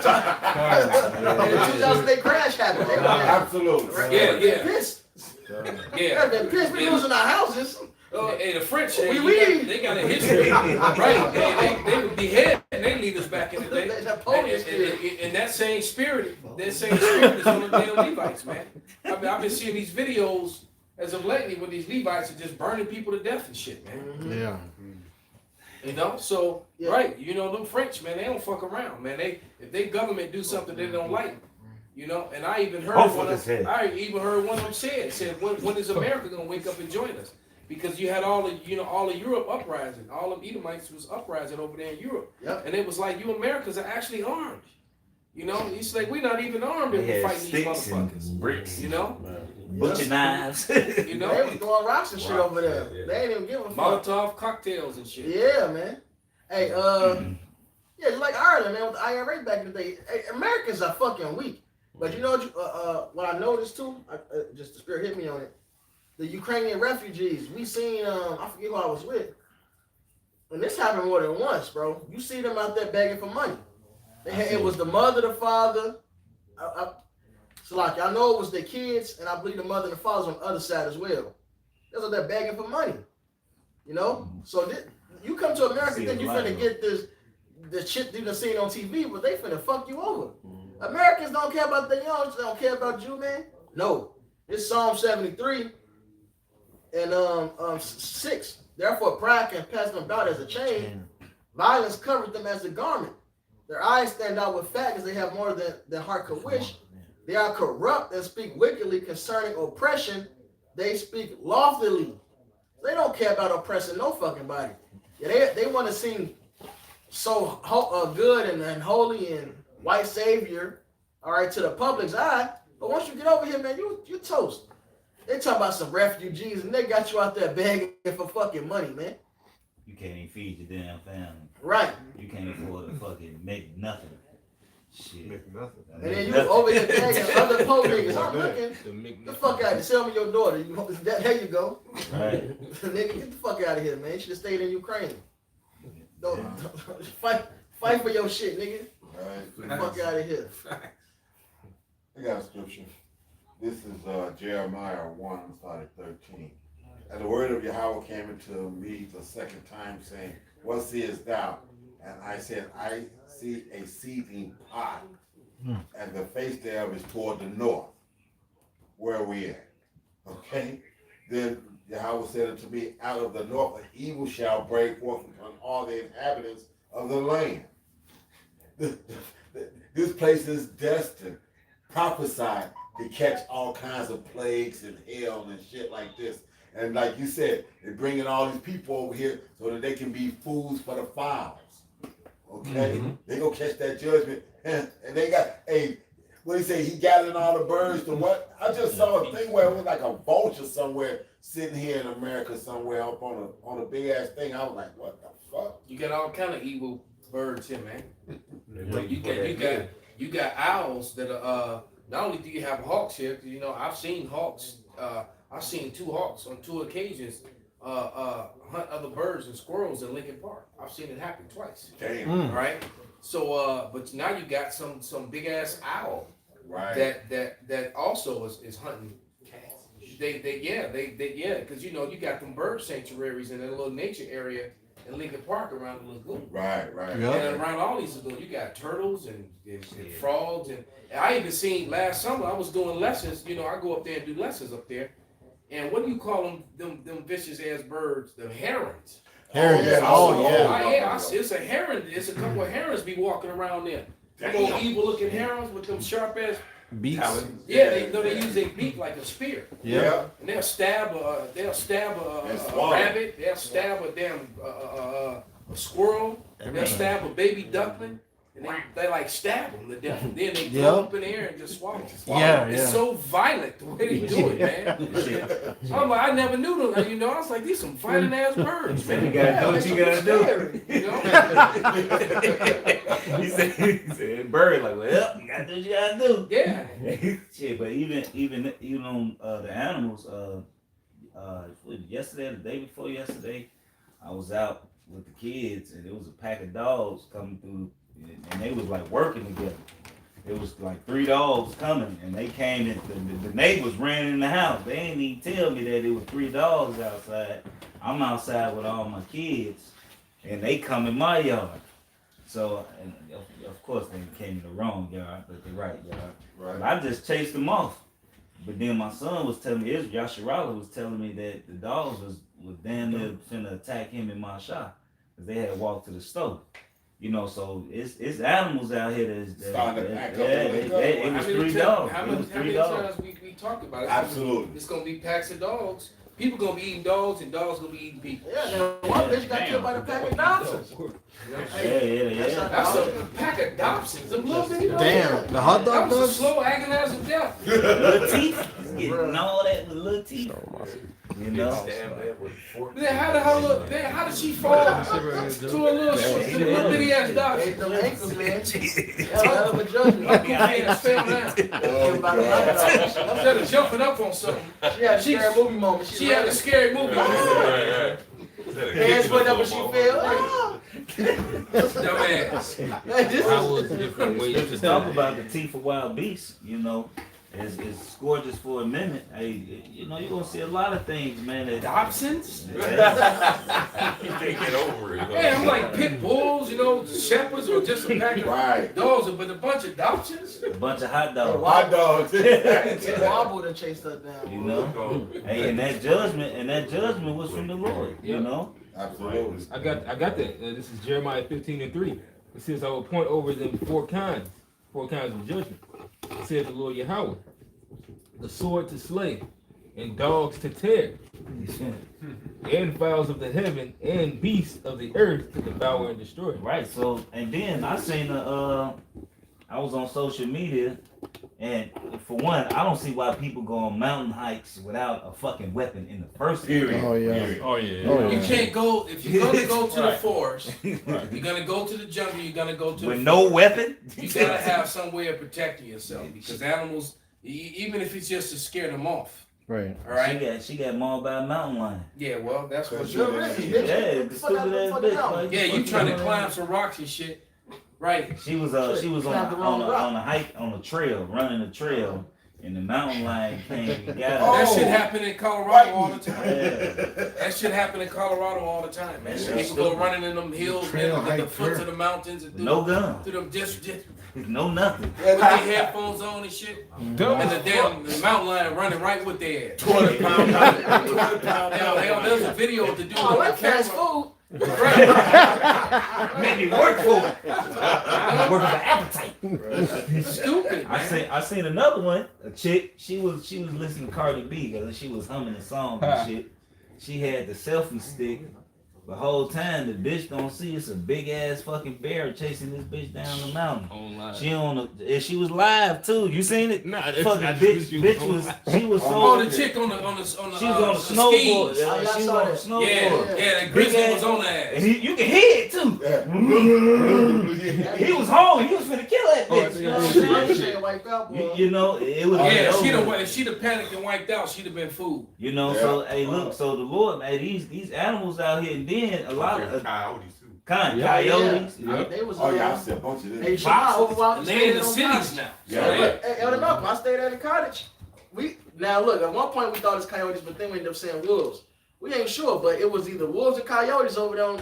2008 crash happened. They would've Absolutely. Yeah. pissed. Yeah. They're pissed. We losing our houses. Hey, the French, We they got a history, right? They would behead and they lead us back in the day. And that same spirit is on the damn Levites, man. I've been seeing these videos as of lately where these Levites are just burning people to death and shit, man. Yeah. You know, so right, them French, man, they don't fuck around, man. If they government do something they don't like, and I even heard one of them said, when is America gonna wake up and join us? because you had all of Europe uprising. All of Edomites was uprising over there in Europe. Yep. And it was like, you Americans are actually armed. You know, it's like we're not even armed and we're fighting these motherfuckers. Bricks. You know? Butcher knives. You know? They was throwing rocks and shit over there. They ain't even give a fuck. Molotov cocktails and shit. Yeah, man. Hey, yeah, just like Ireland, man, with the IRA back in the day. Hey, Americans are fucking weak. But you know what I noticed too? Just the spirit hit me on it. The Ukrainian refugees. We seen, I forget who I was with. And this happened more than once, bro. You see them out there begging for money. It was the mother, the father. So like, I know it was their kids, and I believe the mother and the father's on the other side as well. They're out there begging for money. You know? So you come to America, then you finna get the shit you done seen on TV, but they finna fuck you over. Americans don't care about their young, they don't care about you, man. No. It's Psalm 73 and 6. Therefore, pride can pass them about as a chain. Violence covers them as a garment. Their eyes stand out with fat because they have more than their heart could wish. They are corrupt and speak wickedly concerning oppression. They speak loftily. They don't care about oppressing no fucking body. Yeah, they want to seem so good and holy and white savior, all right, to the public's eye. But once you get over here, man, you toast. They talk about some refugees and they got you out there begging for fucking money, man. You can't even feed your damn family. Right. You can't afford to fucking make nothing. Shit. Make nothing. And then you over here begging other poor niggas. I'm looking. The fuck out of here. Sell me your daughter. There you go. Right. Nigga, get the fuck out of here, man. You should have stayed in Ukraine. Don't fight for your shit, nigga. Get the fuck out of here. I got a scripture. This is Jeremiah 1, started 13. And the word of Yahweh came into me the second time, saying, what seest thou? And I said, I see a seething pot, and the face thereof is toward the north. Where are we at? Okay? Then Yahweh said unto me, out of the north an evil shall break forth upon all the inhabitants of the land. This place is destined, prophesied to catch all kinds of plagues and hell and shit like this. And like you said, they're bringing all these people over here so that they can be fools for the fowls. Okay? They gonna catch that judgment. And they got, what do you say, he gathered all the birds to what? I just saw a thing where it was like a vulture somewhere sitting here in America somewhere up on a big ass thing. I was like, what the fuck? You got all kind of evil birds here, man. You got owls that are not only do you have hawks here, you know, I've seen hawks, I've seen 2 hawks on 2 occasions hunt other birds and squirrels in Lincoln Park. I've seen it happen twice. Damn. All right. So but now you got some big ass owl that also is hunting. They because you know you got them bird sanctuaries in that little nature area in Lincoln Park around the lagoon. Right. Yeah. And around all these lagoons, you got turtles and frogs and I even seen last summer I was doing lessons. You know, I go up there and do lessons up there. And what do you call them vicious ass birds? The herons. Herons. It's a heron. It's a couple of herons be walking around there. Them old evil looking herons with them sharp ass beaks. Yeah, they use their beak like a spear. Yeah. And they'll stab a rabbit. They'll stab a damn a squirrel. They'll stab a baby duckling. And they like stab them to death. And then they throw up in the air and just swallow. Yeah. It's so violent the way they do it, man. I'm like, I never knew them. You know, I was like, these some violent ass birds, man. You gotta do what you gotta do. You know? he said, bird, like, well, you gotta do what you gotta do. Yeah. Shit, but even on the animals, yesterday, the day before yesterday, I was out with the kids and there was a pack of dogs coming through. And they was like working together. It was like 3 dogs coming, and they came and the neighbors ran in the house. They ain't even tell me that it was 3 dogs outside. I'm outside with all my kids, and they come in my yard. So, and of course, they came in the wrong yard, but the right yard. Right. I just chased them off. But then my son was telling me, Yasharala was telling me that the dogs was damn near finna attack him in my shop because they had walked to the stove. You know, so it's animals out here that's starting to pack up. It was 3 dogs. How many times we talked about it? Absolutely. It's gonna be packs of dogs. People gonna be eating dogs, and dogs gonna be eating people. Yeah, now one bitch got killed by the pack of Dobsons. Yeah. That's a pack of Dobsons. Them little bitty Damn, the hot That dog was a does? slow agonizing death. Little teeth. Getting all that with little teeth. You know? Then how did she fall to a little bitty ass Dobson? Them ankles, man. Hell of a judgment. My cocaine fell down. Instead of jumping up on something, She had a scary movie moment. she had a scary movie. Hands went up when she fell. Dumbass. Just talk about the teeth of wild beasts, you know. It's gorgeous for a minute. Hey, you know, you're gonna see a lot of things, man. Dobsons? Can't get over it. Hey, I'm like pit bulls, you know, shepherds, or just a pack of dogs, but a bunch of Dobsons? A bunch of hot dogs. Hot dogs. Wobbled and chased us down. You know? Hey, and that judgment was from the Lord, you know? Absolutely. I got that. This is Jeremiah 15:3. It says, I will point over them four kinds of judgment. Said the Lord Yahweh, the sword to slay, and dogs to tear, and fowls of the heaven, and beasts of the earth to devour and destroy. Right. So, and then I seen I was on social media, and for one, I don't see why people go on mountain hikes without a fucking weapon in the first place. Oh yeah. Oh yeah. Oh, You yeah. can't go, if you're gonna go to the Right. forest, you're gonna go to the jungle, you're gonna go to With the no weapon? You gotta have some way of protecting yourself, because animals, even if it's just to scare them off, Right. all right? She got mauled by a mountain lion. Yeah, well, that's what You're you're right. Yeah, the stupid ass bitch. Like, Yeah, you trying to climb some rocks and shit, right? She was on a hike on a trail, running a trail, and the mountain lion came and got her. That shit happen in Colorado all the time. Yeah. That shit happen in Colorado all the time, man. Yeah. People go running in them hills, Trail man, at the hike foot trail. of the mountains and No gun. through them just No nothing. with their headphones on and shit. And the mountain lion running right with their ass. 20 pound. Hell, there's a video of the dude Oh, on like the fast camera. food. Made me work for it. Work for appetite. Stupid, man. I seen another one. A chick. She was listening to Cardi B because she was humming a song and shit. She had the selfie stick. The whole time the bitch don't see it's a big ass fucking bear chasing this bitch down the mountain. She was live too. You seen it? Nah, Fucking bitch was so. Oh, the chick on the She was on a the snowboard. skis. Oh, yeah, I She was saw on a that. snowboard. Yeah, that grizzly was on the And ass. you can hear it too. He was home. He was finna kill that bitch. You know what I'm saying? Wiped out, boy. You know, it was. Yeah, if over. she'd have panicked and wiped out, she'd have been fooled. You know, so hey, look, so the Lord, man, these animals out here, and then a lot of Coyotes too. coyotes. They was Oh, yeah, I see a bunch of Hey, this. Shabbat over while And they in the cities now. Yeah. Hey, Elder Malcolm, I stayed at a cottage. Now look, at one point we thought it's coyotes, but then we ended up saying wolves. We ain't sure, but it was either wolves or coyotes over there on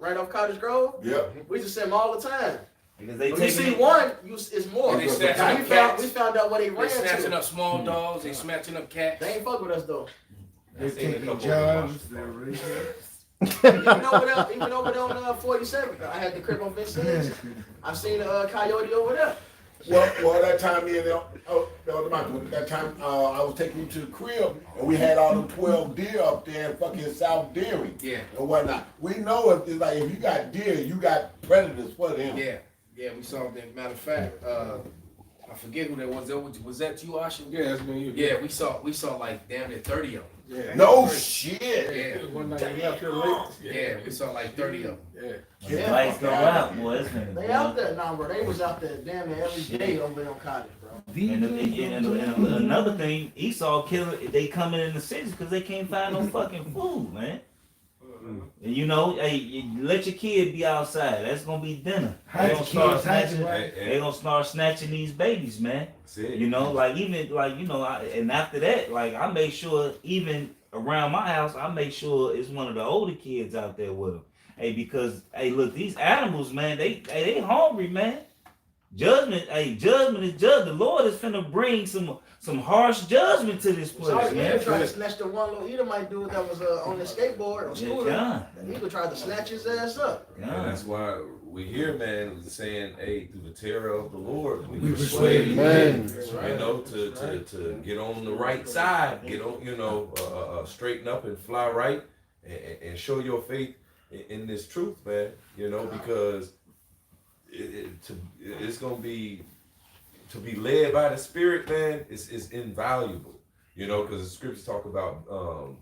right off Cottage Grove. Yep. We just see them all the time. Because they When you take see one, it's more. And they snatching Now, up we cats. found out what they They ran snatching to. up small dogs, they snatching up cats. They ain't fuck with us though. They take their jobs. They're racist. Even over there on 47, I had the crib on Vincennes. I've seen a coyote over there. Well, that time that time I was taking you to the crib and we had all them 12 deer up there in fucking South Deering Yeah, and whatnot. We know it's like if you got deer, you got predators for them. yeah, we saw them. Matter of fact, I forget who that was. Was that you, Asha? Yeah, that's been you. Yeah, we saw like damn near 30 of them. Yeah. No shit. Yeah, One night we left here late. yeah, we saw like 30 of them. The lights go out, boy. It's finna They go out out. there now, bro. They was out there damn near every day over there on Cottage, bro. And another thing, Esau killing. They coming in the cities because they can't find no fucking food, man. And you know, hey, you let your kid be outside. That's gonna be dinner. They gonna start snatching. They gonna start snatching these babies, man. You know, like even like you know, and after that, like I make sure even around my house, I make sure it's one of the older kids out there with them. Hey, because hey, look, these animals, man, they hungry, man. Judgment is judged. The Lord is finna bring some harsh judgment to this place, Sorry, man. he tried to snatch the one little Edomite dude that was on the skateboard or scooter. And he tried to snatch his ass up. And that's why we hear, man, saying, hey, through the terror of the Lord, we persuade men, you know, to get on the right side, get on, you know, straighten up and fly right and show your faith in this truth, man, you know, because it's going to be, to be led by the Spirit, man, is invaluable, you know, because the scriptures talk about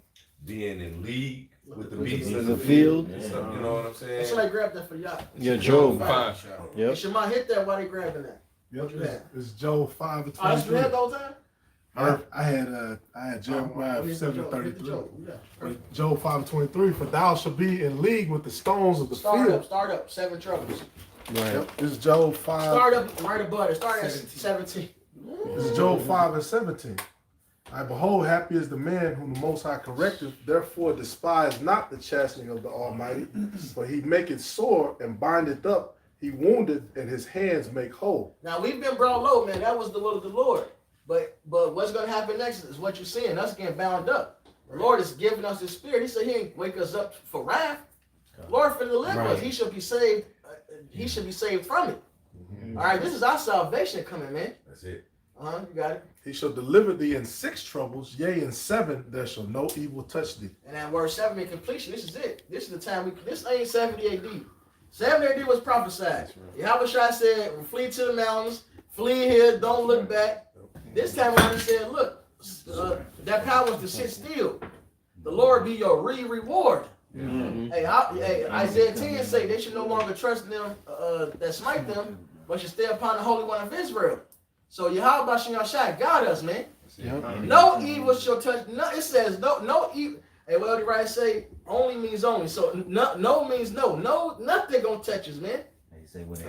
being in league with the beasts of the field. And stuff, you know what I'm saying? Somebody grab that for y'all. Yeah, Job 5. Yep. Shema, hit that while they grabbing that. Yep, it's Job 5 to Oh, that's 23. you had the whole time? I had Jeremiah Oh, 7:33. Job 5:23. For thou shalt be in league with the stones of the field. Start up. 7 troubles. Right. Yep, it's Job 5. Start up right above it. Start at 17. It's Job 5:17. I behold, happy is the man whom the Most High correcteth. Therefore despise not the chastening of the Almighty, for he maketh sore and bindeth up. He wounded and his hands make whole. Now we've been brought low, man. That was the will of the Lord. But what's going to happen next is what you're seeing. Us getting bound up. The Lord is giving us His Spirit. He said He ain't wake us up for wrath. The Lord for deliver us. He should be saved. He should be saved from it. All right, this is our salvation coming, man. That's it. You got it. He shall deliver thee in 6 troubles, yea, in 7 there shall no evil touch thee. And that verse 7 in completion, this is it. This is the time this ain't 70 AD. 70 AD was prophesied. Yahweh Shai said, flee to the mountains, flee here, don't look back. This time around he said, look, that power is to sit still. The Lord be your reward. Hey, Isaiah 10 say they should no longer trust them that smite them, but should stay upon the Holy One of Israel. So Yahweh Shai got us, man. No evil shall touch. No, it says no evil. Hey, what the right say? Only means only. So no means no. No, nothing gonna touch us, man.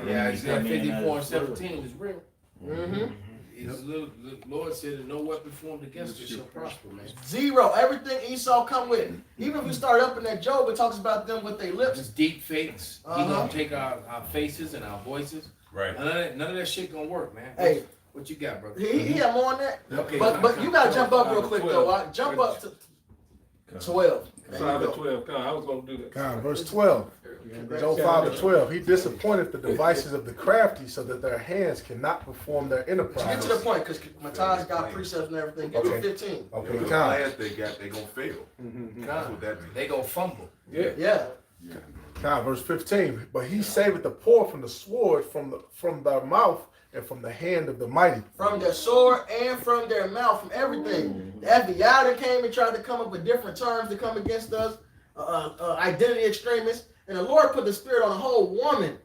Yeah, Isaiah 54:17 is real. Mm-hmm. The Lord said that no weapon formed against us shall prosper, man. Zero. Everything Esau come with. Even if we start up in that Job, it talks about them with their lips. It's deep fakes. He gonna take our faces and our voices. Right. None of that shit gonna work, man. Hey, what you got, brother? He had more on that. Okay, but you gotta jump up real quick though. Jump up to 12. 5 to 12. I was gonna do that. Verse 12. Job 5:12. He disappointed the devices of the crafty so that their hands cannot perform their enterprise. Get to the point, because Matthias got precepts and everything. Get to 15. Okay, the last they gonna fail. That's what that means. They gonna fumble. Yeah. Verse 15. But he saveth the poor from the sword, from their mouth, and from the hand of the mighty. From their sword and from their mouth, from everything. The FBI that came and tried to come up with different terms to come against us, identity extremists, and the Lord put the Spirit on a whole woman,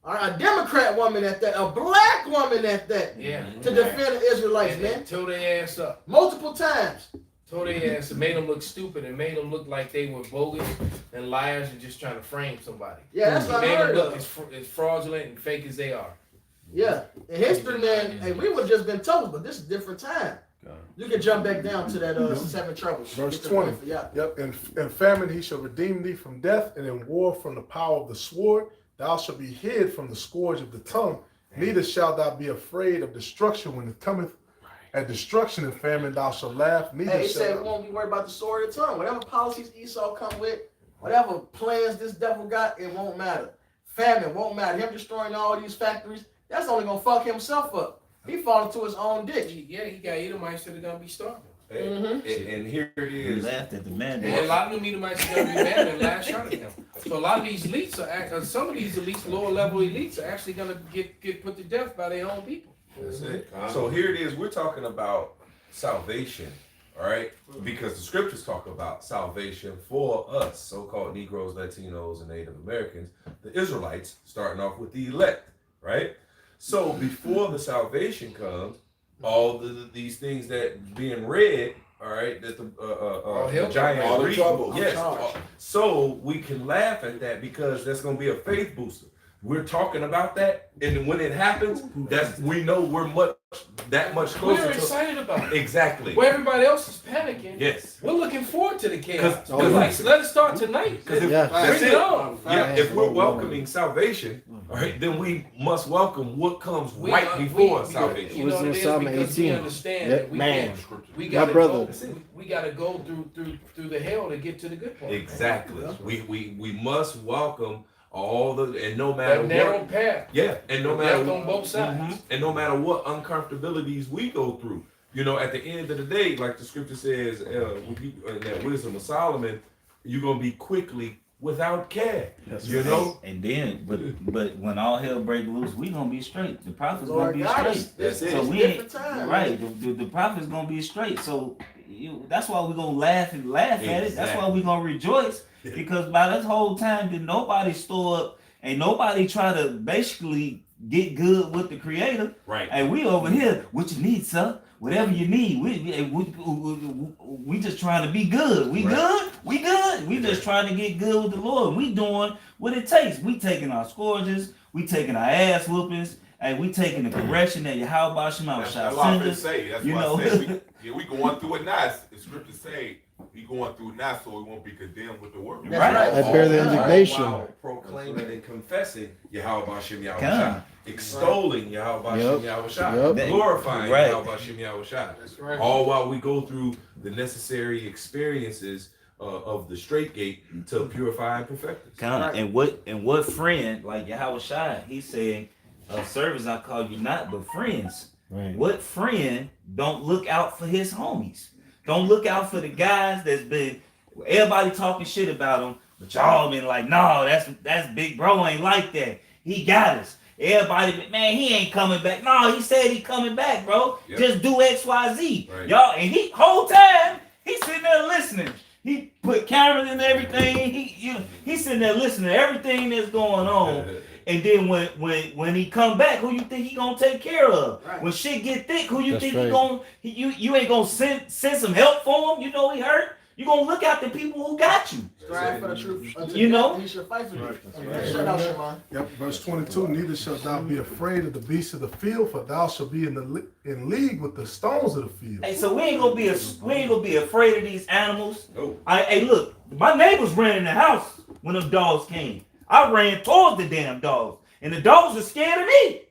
a Democrat woman at that, a black woman at that, to defend the Israelites, man. Tore their ass up. Multiple times. Tore their ass and made them look stupid and made them look like they were bogus and liars and just trying to frame somebody. Yeah, that's what I heard. heard Made them of. look as fraudulent and fake as they are. Yeah, in history, man, hey, we would have just been told, but this is a different time. You can jump back down to that 7 troubles. Verse 20. Yep. In famine he shall redeem thee from death, and in war from the power of the sword. Thou shalt be hid from the scourge of the tongue. Neither shalt thou be afraid of destruction when it cometh. At destruction and famine thou shalt laugh. Hey, he said we won't be worried about the sword of the tongue. Whatever policies Esau come with, whatever plans this devil got, it won't matter. Famine won't matter. Him destroying all these factories, that's only gonna fuck himself up. He fall into his own ditch. Yeah, he got Edomites that are gonna be starving. And here it is. Laughed at the man. And a lot of them Edomites are gonna be mad and lash out at them. So a lot of these elites are some of these elites, lower level elites, are actually gonna get put to death by their own people. That's it. So here it is. We're talking about salvation, all right? Because the scriptures talk about salvation for us, so-called Negroes, Latinos, and Native Americans, the Israelites, starting off with the elect, right? So before the salvation comes, all these things that being read, all right, that the giant all the trouble. yes. So we can laugh at that because that's going to be a faith booster. We're talking about that, and when it happens, we know we're that much closer. We're excited about it. Exactly. Where everybody else is panicking. Yes. We're looking forward to the chaos. Because let it start tonight. That's Bring it. it on. Yeah. If we're welcoming salvation, all right, then we must welcome what comes We right are- before we- salvation. You know what it is? Psalm Because we 18. understand Yep. that we Man. can't. We My gotta brother. go. We gotta go through the hell to get to the good part. Exactly. We must welcome all the, and no matter That narrow what, path. yeah, and no matter Death on both sides. and no matter what uncomfortabilities we go through, you know, at the end of the day, like the scripture says, in that wisdom of Solomon, you're gonna be quickly without care. You know, And then, but when all hell break loose, we gonna be straight. The prophet's Lord gonna be God, straight. it's So we different ain't time. right. The prophet's gonna be straight. So that's why we're gonna laugh at it. That's why we're gonna rejoice, because by this whole time did nobody store up, ain't nobody try to basically get good with the Creator. right? And we over here, what you need, sir? Whatever you need. We just trying to be good. We good. We good. We just trying to get good with the Lord. We doing what it takes. We taking our scourges. We taking our ass whoopings. And we taking the correction that Yahweh Shema That's shall what I send been us. say. That's You what know. I say. We going through it now. The scriptures say we going through it now, so we won't be condemned with the world. That's right. I bear the indignation. While proclaiming and confessing Yahweh Bashem Yahweh Come. Shai, extolling Yahweh Bashem Yahweh Shai, Yep. glorifying Right. Yahweh Bashem Yahweh Shai. That's right. All while we go through the necessary experiences of the straight gate to purify and perfect us. Come. And what friend, like Yahweh Shai, he said, servants I call you not, but friends. Right. What friend don't look out for his homies? Don't look out for the guys that's been everybody talking shit about him, but y'all been like, no, that's big bro ain't like that. He got us. Everybody, man, he ain't coming back. No, he said he coming back, bro. Yep. Just do XYZ. Right. Y'all, and he whole time he sitting there listening. He put cameras in everything. He sitting there listening to everything that's going on. And then when he come back, who you think he gonna take care of? Right. When shit get thick, who you That's think right. he gonna you ain't gonna send some help for him? You know he hurt. You gonna look out the people who got you. Strive for the truth. You know? He should fight for you. Right. Shut out, Shema. Yep, verse 22, neither shalt thou be afraid of the beasts of the field, for thou shalt be in league with the stones of the field. Hey, so we ain't gonna be afraid of these animals. No. Hey, look, my neighbors ran in the house when them dogs came. I ran towards the damn dogs, and the dogs were scared of me.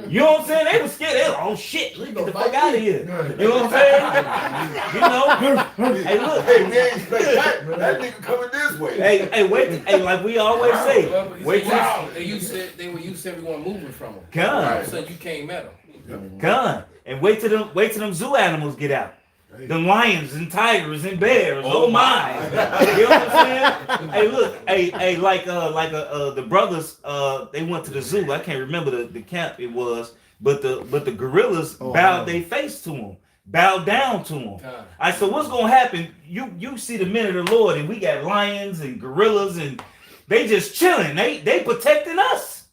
You know what I'm saying? They were scared. They were, oh shit, get the fuck out of here. You know what I'm saying? You know? Hey, look. Hey, we ain't expect that. That nigga coming this way. Hey, wait. Hey, like we always say, wait till They were used to everyone moving from them. Come. All of a sudden you came at them. Gun and wait till them zoo animals get out. Them lions and tigers and bears. Oh my! You know what I'm saying? Hey, look. Hey, like the brothers. They went to the zoo. I can't remember the camp it was, but the gorillas bowed their face to them, bowed down to them. All right. So what's gonna happen? You see the men of the Lord, and we got lions and gorillas, and they just chilling. They protecting us.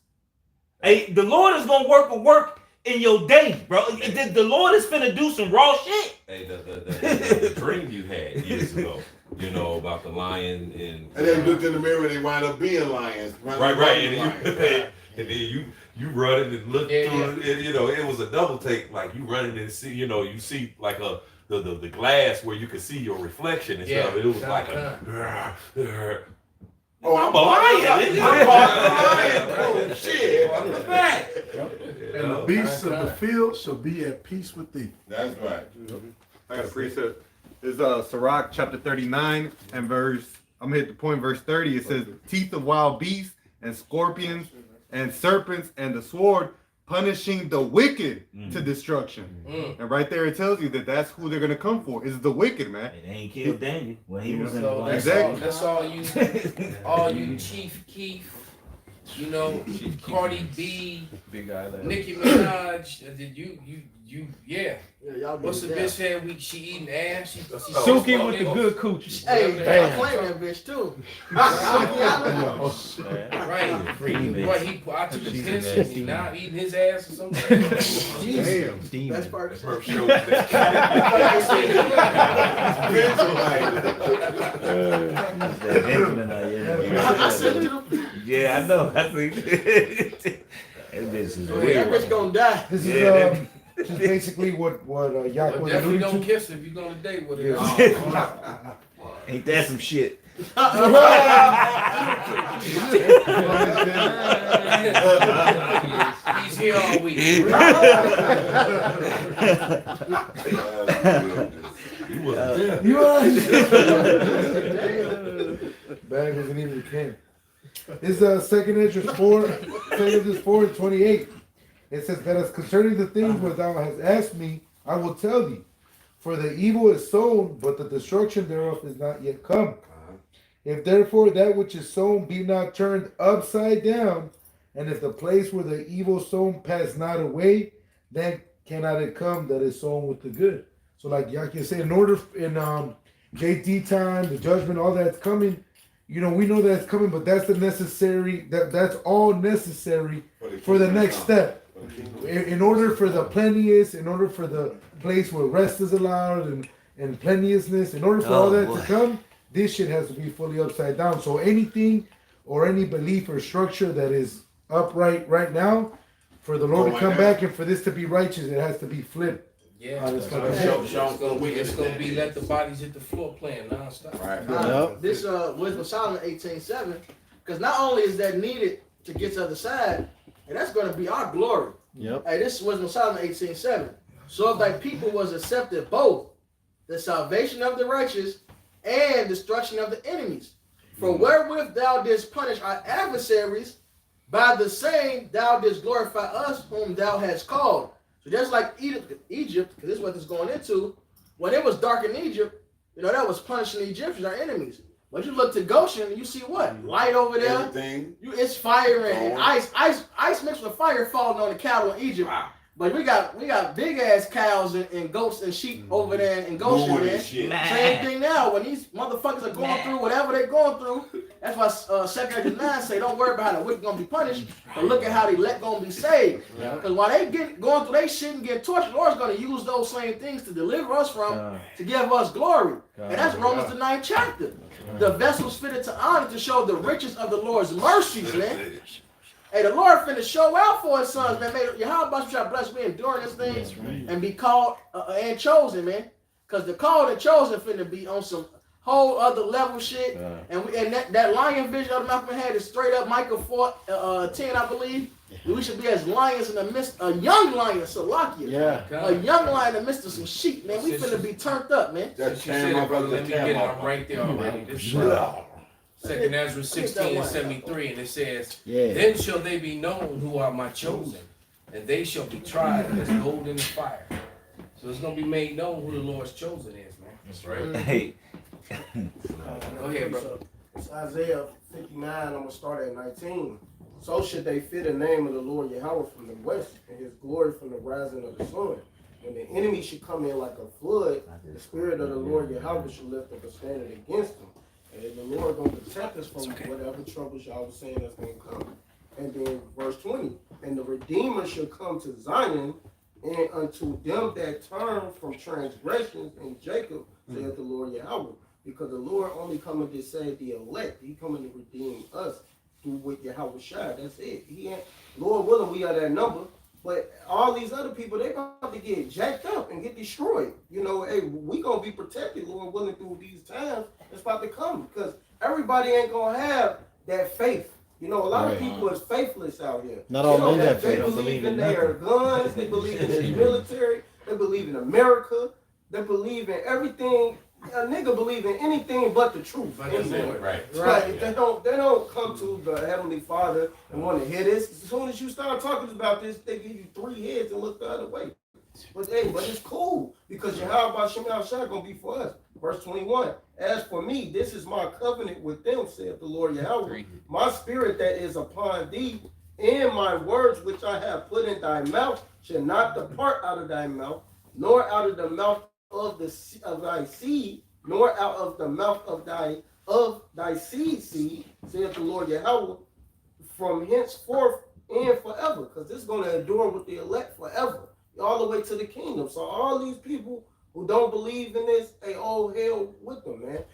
Hey, the Lord is gonna work in your day, bro. The Lord is finna do some raw shit. Hey, the dream you had years ago, you know, about the lion And they looked in the mirror and they wind up being lions. Right. And then you running and look through it, you know, it was a double take, like you running and see, you know, you see like the glass where you could see your reflection and stuff. It was like I'm a lion. Oh, shit. And the beasts of the field shall be at peace with thee. That's right. I got a precept. It's Sirach chapter 39 and I'm gonna hit the point, verse 30. It says, teeth of wild beasts and scorpions and serpents and the sword, punishing the wicked to destruction. And right there it tells you that that's who they're gonna come for. Is the wicked, man. They ain't killed Daniel when he was in the So lion. that's all you Chief Keef, you know, Cardi B, Big guy. Nicki Minaj, did you yeah. Y'all What's the doing bitch had she eating ass? She Suki with the good coochie. Hey, Damn. I claim that bitch too. Right. I took a piss and he now eating his ass or something. Damn. That's part of Murph it. showed I sent you the. Yeah, I know. I think that bitch is That weird. bitch gonna die. This is Yeah, just basically what Yaakov Definitely alluded don't to. kiss if you're gonna date with her. Ain't that some shit? He's here all week. You are. Bag wasn't even the king. It's 2nd Ezra 4:28. It says that as concerning the things where thou hast asked me, I will tell thee. For the evil is sown, but the destruction thereof is not yet come. If therefore that which is sown be not turned upside down, and if the place where the evil sown pass not away, then cannot it come that is sown with the good. So like y'all can say, in order in JD time, the judgment, all that's coming, you know, we know that's coming, but that's the necessary, that's all necessary for the next step. In order for the plenteous, in order for the place where rest is allowed and plenteousness, in order for all that to come, this shit has to be fully upside down. So anything or any belief or structure that is upright right now, for the Lord to come back and for this to be righteous, it has to be flipped. Yeah, it's gonna be let the bodies hit the floor playing nonstop. Right. This Wisdom of Solomon 18:7, because not only is that needed to get to the other side, and that's going to be our glory. Yep. Hey, this is Wisdom of Solomon 18:7. So if thy people was accepted both the salvation of the righteous and destruction of the enemies, for wherewith thou didst punish our adversaries, by the same thou didst glorify us whom thou hast called. So just like Egypt, because this is what it's going into, when it was dark in Egypt, you know, that was punishing the Egyptians, our enemies. But you look to Goshen and you see what? Light over there. Everything. It's fire and ice mixed with fire falling on the cattle in Egypt. Wow. But we got big ass cows and goats and sheep over there in Goshen, man. Same thing now. When these motherfuckers are going through whatever they're going through, that's why 2nd Ezra 9 say, don't worry about how the wicked gonna be punished, but look at how the elect gonna be saved. Because while they going through their shit and getting tortured, the Lord's gonna use those same things to deliver us from, to give us glory. And that's Romans the 9th chapter. The vessels fitted to honor to show the riches of the Lord's mercies, man. Hey, the Lord finna show out for his sons, man. Yahweh shall bless me enduring this thing and be called and chosen, man. Because the called and chosen finna be on some whole other level shit. And that lion vision of the Malcolm had is straight up Micah 4:10, I believe. We should be as lions in the midst, a young lion, Salakia. Yeah. A young lion in the midst of some sheep, man. We finna be turned up, man. That's let me get it right there already. This 2nd Ezra 16:73, and it says, Then shall they be known who are my chosen, and they shall be tried as gold in the fire. So it's gonna be made known who the Lord's chosen is, man. That's right. Hey. Go ahead, bro. It's Isaiah 59, I'm gonna start at 19. So should they fear the name of the Lord Yahweh from the west, and his glory from the rising of the sun. When the enemy should come in like a flood, the spirit of the Lord Yahweh should lift up a standard against them. And the Lord gonna protect us from whatever troubles y'all was saying that's gonna come. And then verse 20, and the Redeemer shall come to Zion, and unto them that turn from transgressions in Jacob, saith the Lord Yahweh. Because the Lord only coming to save the elect. He coming to redeem us through with Yahweh Shai. That's it. He ain't, Lord willing, we are that number. But all these other people, they're about to get jacked up and get destroyed. You know, hey, we gonna be protected, Lord willing, through these times that's about to come. Because everybody ain't gonna have that faith. You know, a lot of people is faithless out here. Not all men have faith. They believe in their guns. They believe in the military. They believe in America. They believe in everything. A nigga believe in anything but the truth. Right. They don't come to the Heavenly Father and want to hear this. As soon as you start talking about this, they give you 3 heads and look the other way. But it's cool because Yahweh Shem Shai gonna be for us. Verse 21. As for me, this is my covenant with them, saith the Lord Yahweh. My spirit that is upon thee, and my words which I have put in thy mouth shall not depart out of thy mouth, nor out of the mouth of thy seed, nor out of the mouth of thy seed, saith the Lord Yahweh, from henceforth and forever. Because this is going to endure with the elect forever, all the way to the kingdom. So all these people who don't believe in this, they all hell with them, man.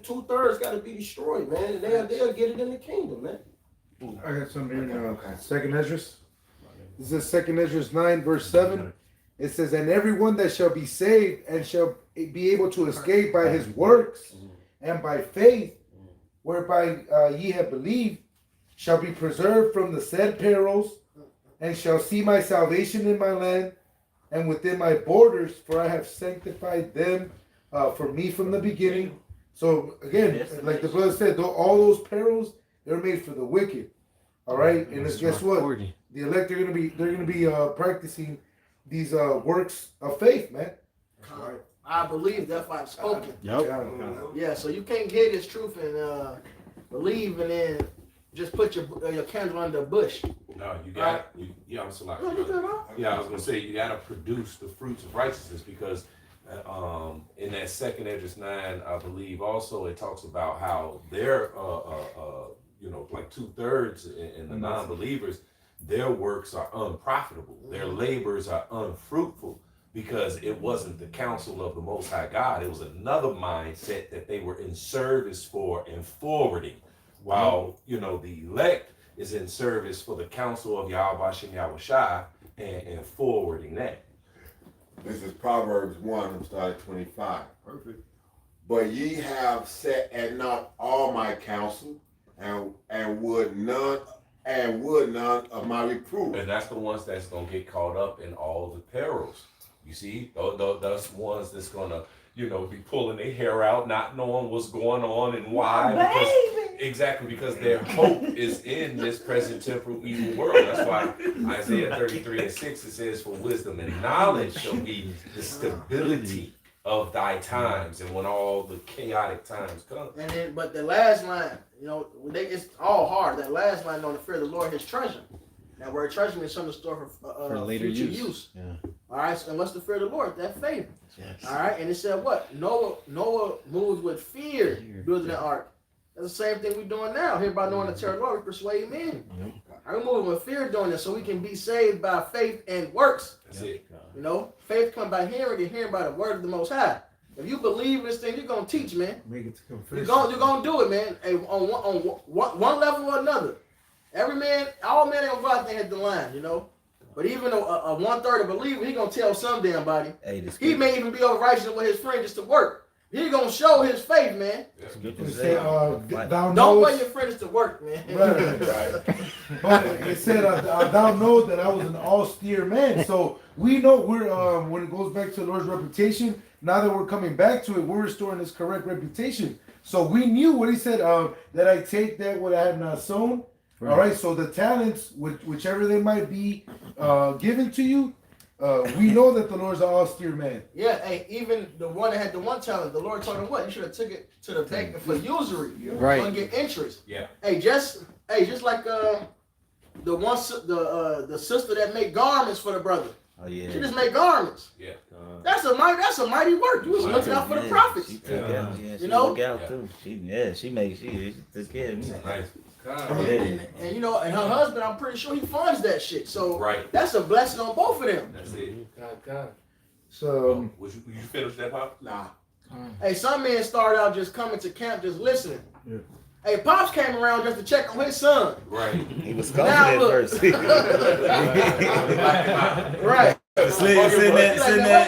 Two-thirds got to be destroyed, man, and they'll get it in the kingdom, man. I got something here. 2nd Ezra. This is 2nd Ezra 9, verse 7. It says, and everyone that shall be saved and shall be able to escape by his works and by faith, whereby ye have believed, shall be preserved from the said perils, and shall see my salvation in my land and within my borders, for I have sanctified them for me from the beginning. So again, like the brother said, all those perils, they're made for the wicked. All right, and guess what? The elect are gonna be practicing these works of faith, man. I believe that's why I'm spoken. Yep. Yeah, so you can't get this truth and believe and then just put your candle under a bush. No, you got I'm so like, I was gonna say you gotta produce the fruits of righteousness, because in that second Esdras 9, I believe also it talks about how they're like 2/3 in the non-believers, their works are unprofitable, their labors are unfruitful, because it wasn't the counsel of the Most High God, it was another mindset that they were in service for and forwarding, while the elect is in service for the counsel of Yahweh Shem Yahushua and forwarding that. This is Proverbs 1, I'm starting 25. Perfect. But ye have set at naught all my counsel, and would none of my reproof. And that's the ones that's gonna get caught up in all the perils. You see, those ones that's gonna, be pulling their hair out, not knowing what's going on and why. Because their hope is in this present temporal evil world. That's why Isaiah 33:6 it says, "For wisdom and knowledge shall be the stability of thy times," and when all the chaotic times come. And then, but the last line, it's all hard. That last line, on the fear of the Lord, his treasure. That word treasure means something stored for later future use. Yeah. All right. So, and what's the fear of the Lord? That favor. Yes. All right. And it said what? Noah moved with fear, building the ark. That's the same thing we're doing now. Hereby knowing the terror of the Lord, we persuade men. I'm moving with fear doing this, so we can be saved by faith and works. That's it. Faith comes by hearing, and hearing by the word of the Most High. If you believe this thing, you're gonna teach, man. Make it to confession. You're gonna do it, man. Hey, on one level or another. Every man, all men ain't gonna go out there at the line, But even a 1/3 believer, he gonna tell some damn body. He may even be over righteous with his friend just to work. He gonna show his faith, man. Don't wear your friends to work, man. Right. But it said, "Thou know that I was an austere man." So we know when it goes back to the Lord's reputation. Now that we're coming back to it, we're restoring His correct reputation. So we knew what He said, that I take that what I have not sown. Right. All right. So the talents, whichever they might be, given to you. We know that the Lord's an austere man. Yeah, hey, even the one that had the one talent, the Lord told him what? You should have took it to the bank for usury. Right. You're gonna get interest. Yeah. Hey, just like the sister that made garments for the brother. Oh yeah. She just made garments. Yeah. That's a mighty work. You was looking out for the prophets. She took out, she look out too. She took care of me. Nice. And her husband, I'm pretty sure he funds that shit. So that's a blessing on both of them. That's it. God. So would you finish that, Pop? Nah. Hey, some men start out just coming to camp, just listening. Yeah. Hey, Pops came around just to check on his son. Right. He was confident at first. Right. Sitting there.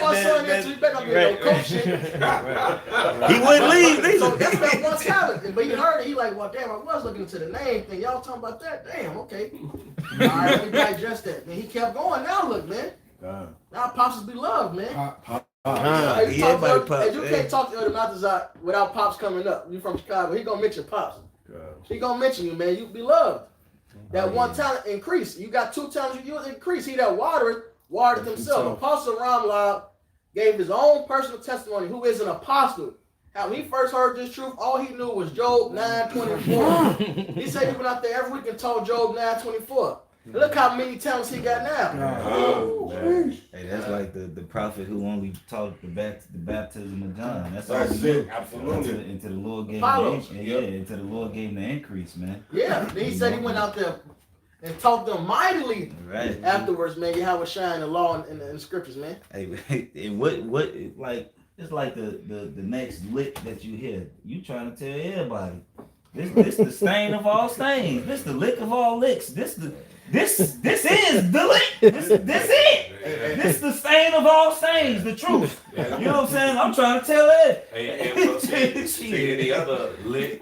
He wouldn't leave. So that's that one talent. But he heard it. He like, well, damn, I was looking into the name thing. Y'all talking about that? Damn, okay. All right, let me digest that. Man, he kept going. Now look, man. Now Pops is beloved, man. You can't talk to other Maltazar without Pops coming up. You from Chicago. He gonna mention Pops. He gonna mention you, man. You beloved. That one talent increase. You got 2 talents, you increase. He that watered himself. Apostle Ramlab gave his own personal testimony, who is an apostle. How he first heard this truth, all he knew was Job 9:24. He said he went out there every week and told Job 9:24. Look how many talents he got now. Hey, that's like the prophet who only taught the baptism of John. That's all he it. knew. Absolutely. Until the Lord gave until the Lord gave him the increase, man. Yeah. Then he said he went out there and taught them mightily. Right. Afterwards, man, Yahweh shine the law and the scriptures, man. Hey, and what like it's like the next lick that you hear. You trying to tell everybody. This the stain of all stains. This the lick of all licks. This is the lick. This it. This the stain of all stains. The truth. You know what I'm saying? I'm trying to tell it. And see any other lick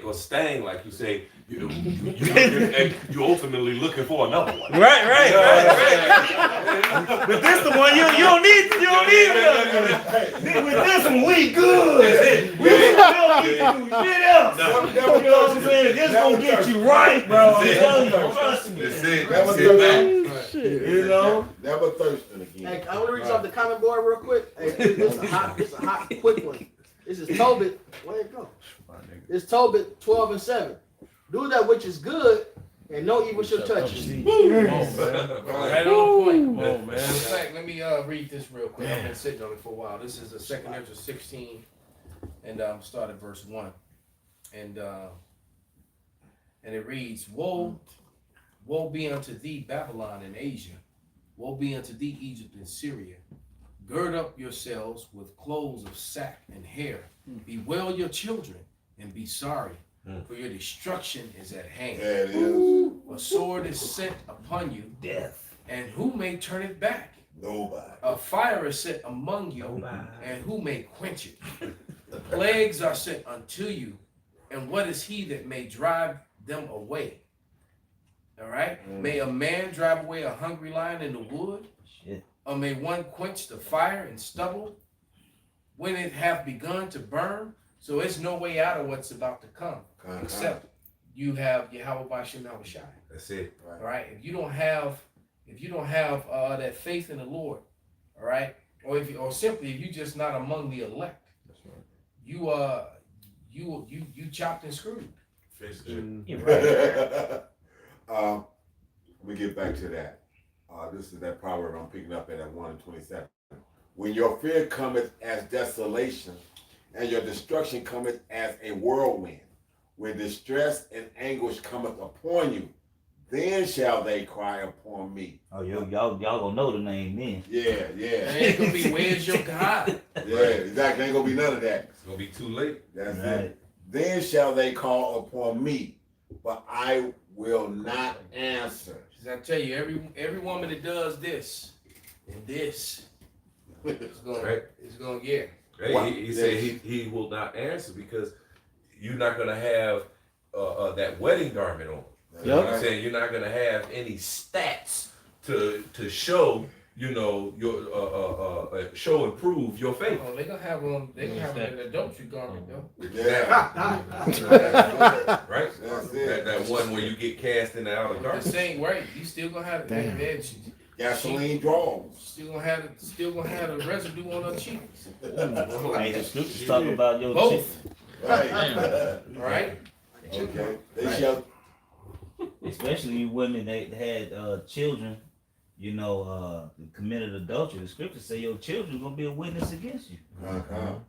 or stain, like you say, and you ultimately looking for another one. Right. But this the one you don't need another one. With this one, we good. We don't need to do shit else. You know what I'm saying? This gonna get you right, bro. I'm telling you, trust me. That's it. You know? Never thirsting again. Hey, I want to read something the comment board real quick. Hey, this is a hot, quick one. This is Tobit. Where it go? It's Tobit 12:7. Do that which is good, and no evil shall touch you. Right on point. Man. In fact, let me read this real quick. I've been sitting on it for a while. This is a 2 Ezra 16, and start at verse 1. And it reads, Woe be unto thee, Babylon and Asia. Woe be unto thee, Egypt and Syria. Gird up yourselves with clothes of sack and hair. Bewail your children and be sorry, for your destruction is at hand. There it is. A sword is sent upon you, Death. and who may turn it back? Nobody. A fire is set among you, and who may quench it? The plagues are sent unto you, and what is he that may drive them away? All right? May a man drive away a hungry lion in the wood? Shit. Or may one quench the fire in stubble when it hath begun to burn? So it's no way out of what's about to come, except you have Yahweh Bashim Yahushai. That's it. All right. If you don't have that faith in the Lord, all right, or simply if you're just not among the elect, you chopped and screwed. Let me get back to that. This is that proverb I'm picking up at 1:27. When your fear cometh as desolation, and your destruction cometh as a whirlwind, when distress and anguish cometh upon you, then shall they cry upon me. Oh, y'all gonna know the name then. Yeah. It ain't gonna be where's your God? Yeah, exactly. Ain't gonna be none of that. It's gonna be too late. That's it. Then shall they call upon me, but I will not answer. I tell you, every woman that does this and this, it's gonna get. Hey, he said he will not answer because you're not gonna have that wedding garment on. You know what I'm saying? You're not gonna have any stats to show, your show and prove your faith. Oh, they gonna have them. They gonna have an adultery garment though. Yeah. Right. That one where you get cast in the outer darkness. The same way. You still gonna have gasoline draws. Still gonna have the residue on her cheeks. Hey, the scriptures talk about your both. Right. Okay. They shall. Especially you women that had children, committed adultery. The scriptures say your children gonna be a witness against you. Oh,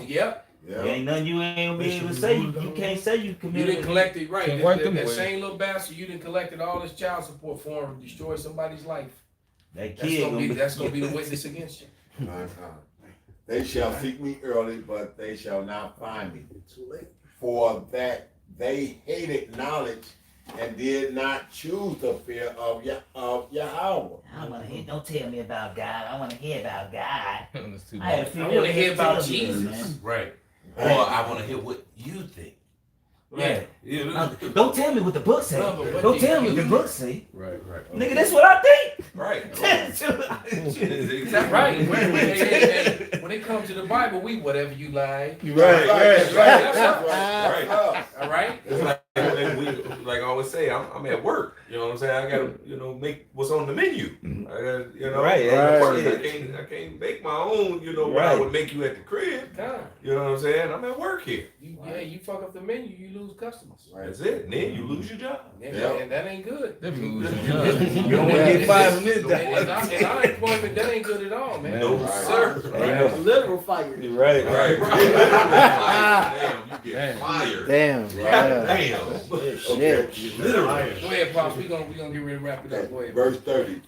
yep. There ain't nothing you ain't gonna be able to say. You can't say you committed. You didn't collect it right. That same little bastard, you didn't collected all this child support for him, destroy somebody's life. That's gonna be the witness against you. They shall seek me early, but they shall not find me. Too late. For that they hated knowledge and did not choose the fear of Yahweh. I want to hear. Don't tell me about God. I want to hear about God. I want to hear about Jesus. Man. Right. Or I want to hear what you think. Yeah. Don't tell me what the book say. Don't tell me what the book say. Right. Nigga, that's what I think. Right. Exactly right. When it comes to the Bible, we whatever you like. Right. All right. It's like I always say, I'm at work. You know what I'm saying? I gotta, make what's on the menu. I gotta, I can't make my own. What I would make you at the crib. You know what I'm saying? I'm at work here. You fuck up the menu, you lose customers. That's it. And then you lose your job. And that ain't good. You don't want to get 5 minutes. In our employment, that ain't good at all, man. No, sir. Literal fire. Right. Damn, you get fired. Damn. Shit. Go ahead, Pops. We gonna get ready to wrap it up. Go ahead. Verse 30.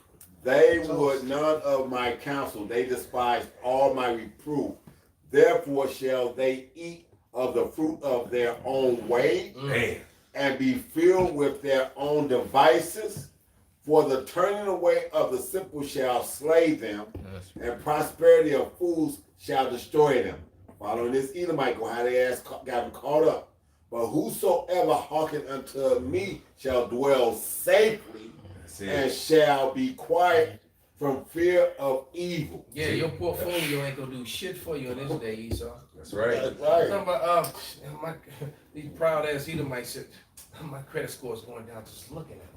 They would none of my counsel. They despised all my reproof. Therefore shall they eat of the fruit of their own way and be filled with their own devices. For the turning away of the simple shall slay them, and prosperity of fools shall destroy them. Following this Edomite, how they got them caught up. But whosoever hearken unto me shall dwell safely and shall be quiet from fear of evil. Yeah, your portfolio ain't gonna do shit for you in this day, Esau. That's right. That's right. My, these proud ass Edomites said, my credit score is going down just looking at them.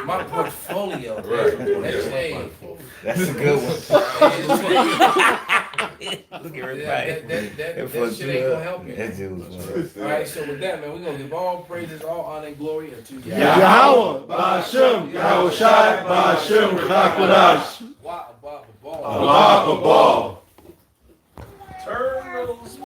My portfolio. Right. That's a good one. Look at everybody. That shit ain't gonna help you. That shit was funny. All right, so with that, man, we're gonna give all praises, all honor, and glory unto Yahweh, Ba'ashem, Yahushai, Ba'ashem, Chakodash. Allah,